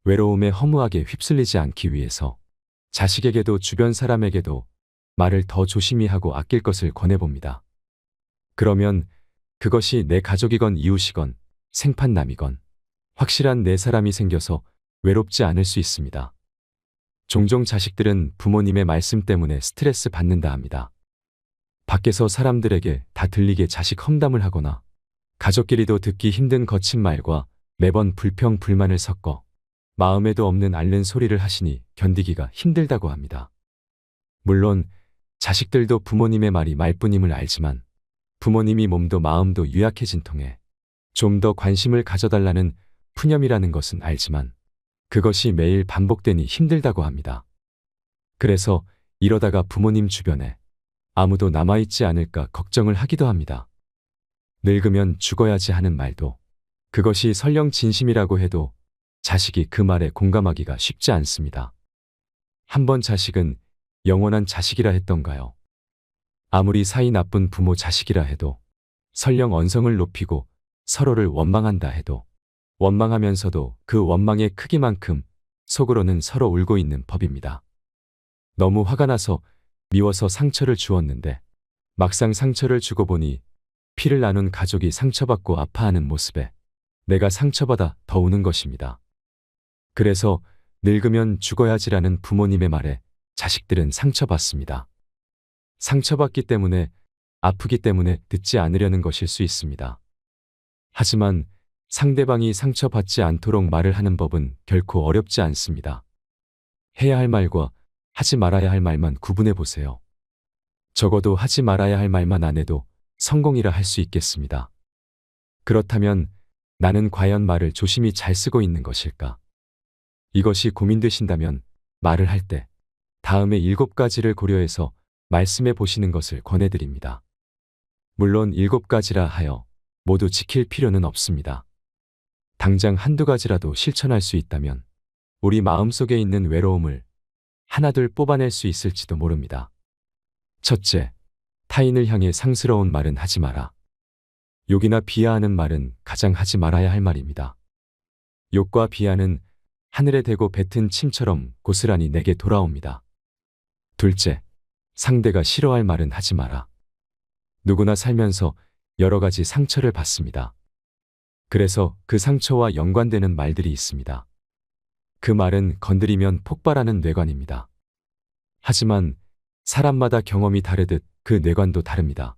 외로움에 허무하게 휩쓸리지 않기 위해서 자식에게도 주변 사람에게도 말을 더 조심히 하고 아낄 것을 권해봅니다. 그러면 그것이 내 가족이건 이웃이건 생판남이건 확실한 내 사람이 생겨서 외롭지 않을 수 있습니다. 종종 자식들은 부모님의 말씀 때문에 스트레스 받는다 합니다. 밖에서 사람들에게 다 들리게 자식 험담을 하거나 가족끼리도 듣기 힘든 거친 말과 매번 불평 불만을 섞어 마음에도 없는 앓는 소리를 하시니 견디기가 힘들다고 합니다. 물론 자식들도 부모님의 말이 말뿐임을 알지만 부모님이 몸도 마음도 유약해진 통에 좀 더 관심을 가져달라는 푸념이라는 것은 알지만 그것이 매일 반복되니 힘들다고 합니다. 그래서 이러다가 부모님 주변에 아무도 남아있지 않을까 걱정을 하기도 합니다. 늙으면 죽어야지 하는 말도 그것이 설령 진심이라고 해도 자식이 그 말에 공감하기가 쉽지 않습니다. 한번 자식은 영원한 자식이라 했던가요? 아무리 사이 나쁜 부모 자식이라 해도 설령 언성을 높이고 서로를 원망한다 해도 원망하면서도 그 원망의 크기만큼 속으로는 서로 울고 있는 법입니다. 너무 화가 나서 미워서 상처를 주었는데 막상 상처를 주고 보니 피를 나눈 가족이 상처받고 아파하는 모습에 내가 상처받아 더 우는 것입니다. 그래서 늙으면 죽어야지라는 부모님의 말에 자식들은 상처받습니다. 상처받기 때문에 아프기 때문에 듣지 않으려는 것일 수 있습니다. 하지만 상대방이 상처받지 않도록 말을 하는 법은 결코 어렵지 않습니다. 해야 할 말과 하지 말아야 할 말만 구분해 보세요. 적어도 하지 말아야 할 말만 안 해도 성공이라 할 수 있겠습니다. 그렇다면 나는 과연 말을 조심히 잘 쓰고 있는 것일까? 이것이 고민되신다면 말을 할 때 다음에 7가지를 고려해서 말씀해 보시는 것을 권해드립니다. 물론 7가지라 하여 모두 지킬 필요는 없습니다. 당장 한두 가지라도 실천할 수 있다면 우리 마음속에 있는 외로움을 하나둘 뽑아낼 수 있을지도 모릅니다. 첫째, 타인을 향해 상스러운 말은 하지 마라. 욕이나 비하하는 말은 가장 하지 말아야 할 말입니다. 욕과 비하는 하늘에 대고 뱉은 침처럼 고스란히 내게 돌아옵니다. 둘째, 상대가 싫어할 말은 하지 마라. 누구나 살면서 여러 가지 상처를 받습니다. 그래서 그 상처와 연관되는 말들이 있습니다. 그 말은 건드리면 폭발하는 뇌관입니다. 하지만 사람마다 경험이 다르듯 그 뇌관도 다릅니다.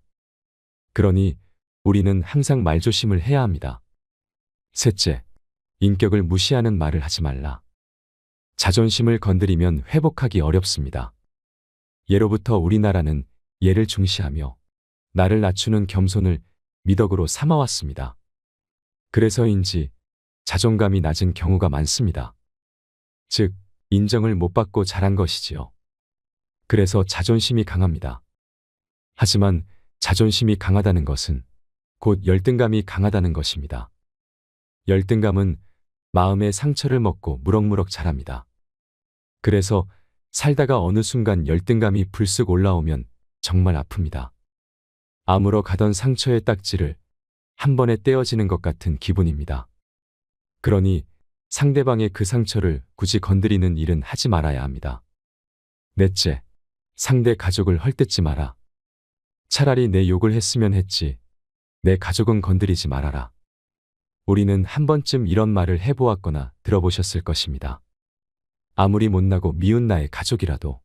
그러니 우리는 항상 말조심을 해야 합니다. 셋째, 인격을 무시하는 말을 하지 말라. 자존심을 건드리면 회복하기 어렵습니다. 예로부터 우리나라는 예를 중시하며 나를 낮추는 겸손을 미덕으로 삼아왔습니다. 그래서인지 자존감이 낮은 경우가 많습니다. 즉, 인정을 못 받고 자란 것이지요. 그래서 자존심이 강합니다. 하지만 자존심이 강하다는 것은 곧 열등감이 강하다는 것입니다. 열등감은 마음의 상처를 먹고 무럭무럭 자랍니다. 그래서 살다가 어느 순간 열등감이 불쑥 올라오면 정말 아픕니다. 아물어 가던 상처의 딱지를 한 번에 떼어지는 것 같은 기분입니다. 그러니 상대방의 그 상처를 굳이 건드리는 일은 하지 말아야 합니다. 넷째, 상대 가족을 헐뜯지 마라. 차라리 내 욕을 했으면 했지. 내 가족은 건드리지 말아라. 우리는 한 번쯤 이런 말을 해보았거나 들어보셨을 것입니다. 아무리 못나고 미운 나의 가족이라도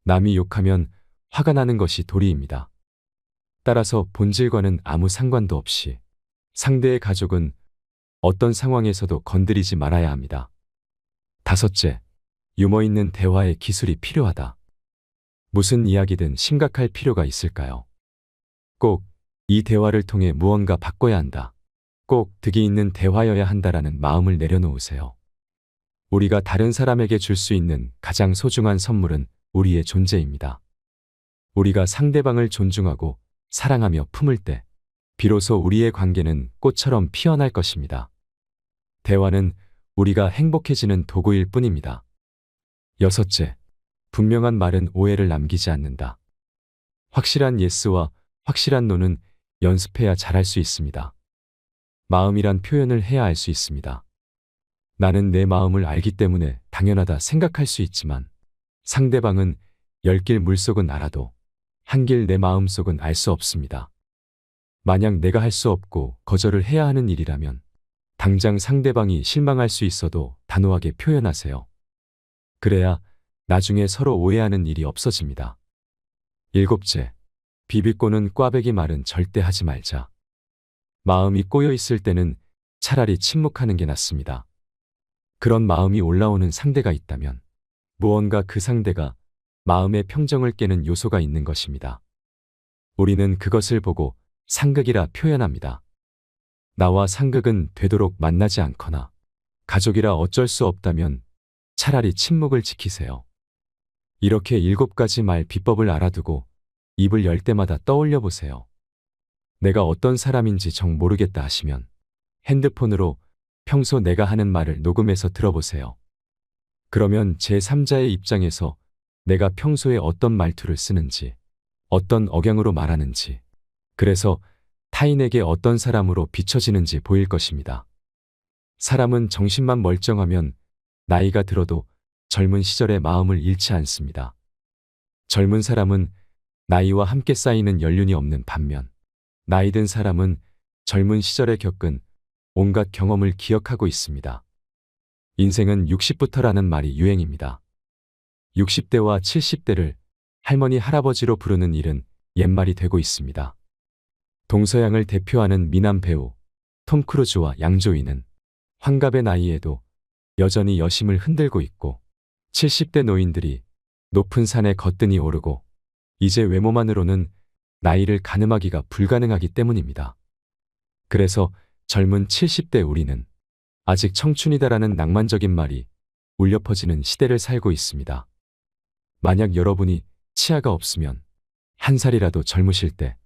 남이 욕하면 화가 나는 것이 도리입니다. 따라서 본질과는 아무 상관도 없이 상대의 가족은 어떤 상황에서도 건드리지 말아야 합니다. 다섯째, 유머 있는 대화의 기술이 필요하다. 무슨 이야기든 심각할 필요가 있을까요? 꼭 이 대화를 통해 무언가 바꿔야 한다. 꼭 득이 있는 대화여야 한다라는 마음을 내려놓으세요. 우리가 다른 사람에게 줄 수 있는 가장 소중한 선물은 우리의 존재입니다. 우리가 상대방을 존중하고 사랑하며 품을 때 비로소 우리의 관계는 꽃처럼 피어날 것입니다. 대화는 우리가 행복해지는 도구일 뿐입니다. 여섯째, 분명한 말은 오해를 남기지 않는다. 확실한 예스와 확실한 노는 연습해야 잘할 수 있습니다. 마음이란 표현을 해야 알 수 있습니다. 나는 내 마음을 알기 때문에 당연하다 생각할 수 있지만 상대방은 10길 물속은 알아도 한길 내 마음속은 알 수 없습니다. 만약 내가 할 수 없고 거절을 해야 하는 일이라면 당장 상대방이 실망할 수 있어도 단호하게 표현하세요. 그래야 나중에 서로 오해하는 일이 없어집니다. 일곱째, 비비꼬는 꽈배기 말은 절대 하지 말자. 마음이 꼬여 있을 때는 차라리 침묵하는 게 낫습니다. 그런 마음이 올라오는 상대가 있다면 무언가 그 상대가 마음의 평정을 깨는 요소가 있는 것입니다. 우리는 그것을 보고 상극이라 표현합니다. 나와 상극은 되도록 만나지 않거나 가족이라 어쩔 수 없다면 차라리 침묵을 지키세요. 이렇게 7가지 말 비법을 알아두고 입을 열 때마다 떠올려 보세요. 내가 어떤 사람인지 정 모르겠다 하시면 핸드폰으로 평소 내가 하는 말을 녹음해서 들어보세요. 그러면 제3자의 입장에서 내가 평소에 어떤 말투를 쓰는지, 어떤 억양으로 말하는지, 그래서 타인에게 어떤 사람으로 비춰지는지 보일 것입니다. 사람은 정신만 멀쩡하면 나이가 들어도 젊은 시절의 마음을 잃지 않습니다. 젊은 사람은 나이와 함께 쌓이는 연륜이 없는 반면 나이 든 사람은 젊은 시절에 겪은 온갖 경험을 기억하고 있습니다. 인생은 60부터라는 말이 유행입니다. 60대와 70대를 할머니 할아버지로 부르는 일은 옛말이 되고 있습니다. 동서양을 대표하는 미남 배우 톰 크루즈와 양조위는 환갑의 나이에도 여전히 여심을 흔들고 있고 70대 노인들이 높은 산에 거뜬히 오르고 이제 외모만으로는 나이를 가늠하기가 불가능하기 때문입니다. 그래서 젊은 70대 우리는 아직 청춘이다라는 낭만적인 말이 울려 퍼지는 시대를 살고 있습니다. 만약 여러분이 치아가 없으면 한 살이라도 젊으실 때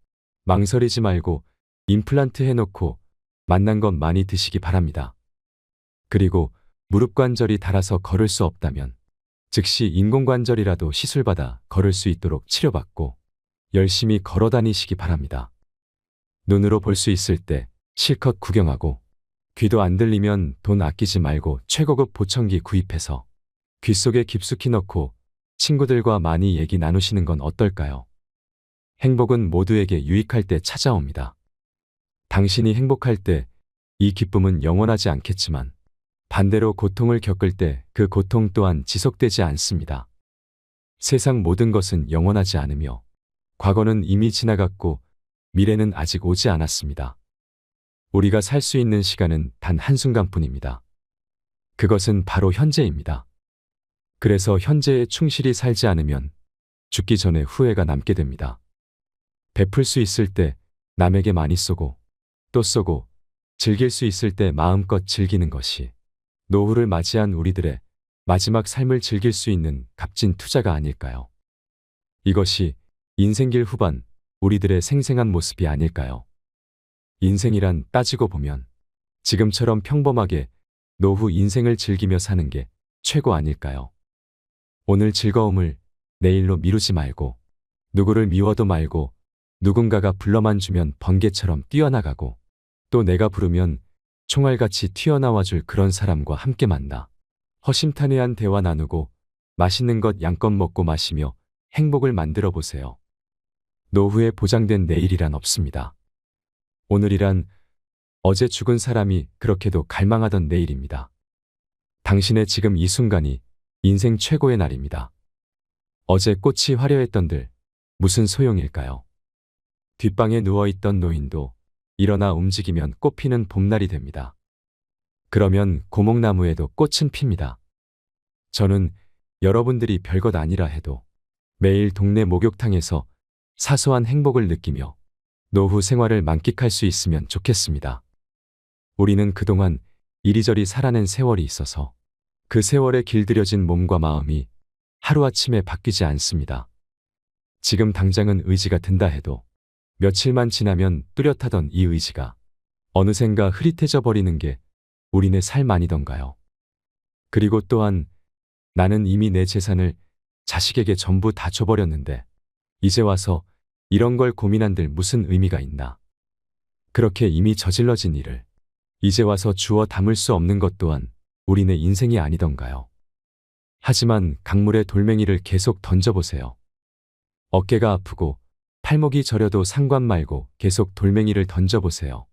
망설이지 말고 임플란트 해놓고 맛난 것 많이 드시기 바랍니다. 그리고 무릎 관절이 닳아서 걸을 수 없다면 즉시 인공관절이라도 시술받아 걸을 수 있도록 치료받고 열심히 걸어 다니시기 바랍니다. 눈으로 볼 수 있을 때 실컷 구경하고 귀도 안 들리면 돈 아끼지 말고 최고급 보청기 구입해서 귀 속에 깊숙이 넣고 친구들과 많이 얘기 나누시는 건 어떨까요? 행복은 모두에게 유익할 때 찾아옵니다. 당신이 행복할 때 이 기쁨은 영원하지 않겠지만 반대로 고통을 겪을 때 그 고통 또한 지속되지 않습니다. 세상 모든 것은 영원하지 않으며 과거는 이미 지나갔고 미래는 아직 오지 않았습니다. 우리가 살 수 있는 시간은 단 한순간뿐입니다. 그것은 바로 현재입니다. 그래서 현재에 충실히 살지 않으면 죽기 전에 후회가 남게 됩니다. 베풀 수 있을 때 남에게 많이 쏘고 또 쏘고 즐길 수 있을 때 마음껏 즐기는 것이 노후를 맞이한 우리들의 마지막 삶을 즐길 수 있는 값진 투자가 아닐까요? 이것이 인생길 후반 우리들의 생생한 모습이 아닐까요? 인생이란 따지고 보면 지금처럼 평범하게 노후 인생을 즐기며 사는 게 최고 아닐까요? 오늘 즐거움을 내일로 미루지 말고 누구를 미워도 말고 누군가가 불러만 주면 번개처럼 뛰어나가고 또 내가 부르면 총알같이 튀어나와줄 그런 사람과 함께 만나 허심탄회한 대화 나누고 맛있는 것 양껏 먹고 마시며 행복을 만들어 보세요. 노후에 보장된 내일이란 없습니다. 오늘이란 어제 죽은 사람이 그렇게도 갈망하던 내일입니다. 당신의 지금 이 순간이 인생 최고의 날입니다. 어제 꽃이 화려했던들 무슨 소용일까요? 뒷방에 누워있던 노인도 일어나 움직이면 꽃피는 봄날이 됩니다. 그러면 고목나무에도 꽃은 핍니다. 저는 여러분들이 별것 아니라 해도 매일 동네 목욕탕에서 사소한 행복을 느끼며 노후 생활을 만끽할 수 있으면 좋겠습니다. 우리는 그동안 이리저리 살아낸 세월이 있어서 그 세월에 길들여진 몸과 마음이 하루아침에 바뀌지 않습니다. 지금 당장은 의지가 든다 해도 며칠만 지나면 뚜렷하던 이 의지가 어느샌가 흐릿해져 버리는 게 우리네 삶 아니던가요? 그리고 또한 나는 이미 내 재산을 자식에게 전부 다 줘버렸는데 이제 와서 이런 걸 고민한들 무슨 의미가 있나? 그렇게 이미 저질러진 일을 이제 와서 주워 담을 수 없는 것 또한 우리네 인생이 아니던가요? 하지만 강물에 돌멩이를 계속 던져보세요. 어깨가 아프고 팔목이 저려도 상관 말고 계속 돌멩이를 던져보세요.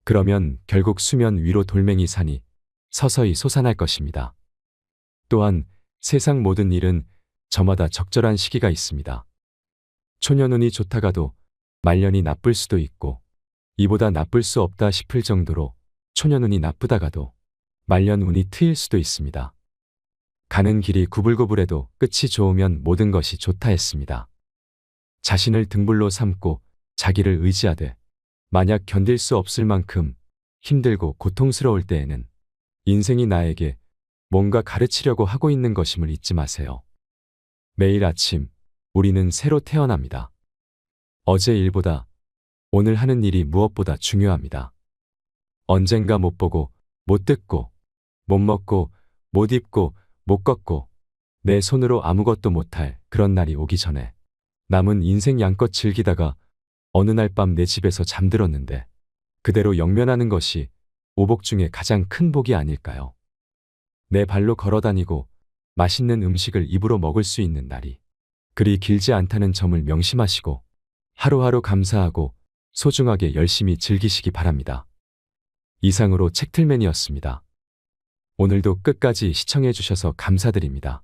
그러면 결국 수면 위로 돌멩이 산이 서서히 솟아날 것입니다. 또한 세상 모든 일은 저마다 적절한 시기가 있습니다. 초년운이 좋다가도 말년이 나쁠 수도 있고 이보다 나쁠 수 없다 싶을 정도로 초년운이 나쁘다가도 말년운이 트일 수도 있습니다. 가는 길이 구불구불해도 끝이 좋으면 모든 것이 좋다 했습니다. 자신을 등불로 삼고 자기를 의지하되 만약 견딜 수 없을 만큼 힘들고 고통스러울 때에는 인생이 나에게 뭔가 가르치려고 하고 있는 것임을 잊지 마세요. 매일 아침 우리는 새로 태어납니다. 어제 일보다 오늘 하는 일이 무엇보다 중요합니다. 언젠가 못 보고 못 듣고 못 먹고 못 입고 못 걷고 내 손으로 아무것도 못할 그런 날이 오기 전에 남은 인생 양껏 즐기다가 어느 날 밤 내 집에서 잠들었는데 그대로 영면하는 것이 오복 중에 가장 큰 복이 아닐까요? 내 발로 걸어다니고 맛있는 음식을 입으로 먹을 수 있는 날이 그리 길지 않다는 점을 명심하시고 하루하루 감사하고 소중하게 열심히 즐기시기 바랍니다. 이상으로 책틀맨이었습니다. 오늘도 끝까지 시청해 주셔서 감사드립니다.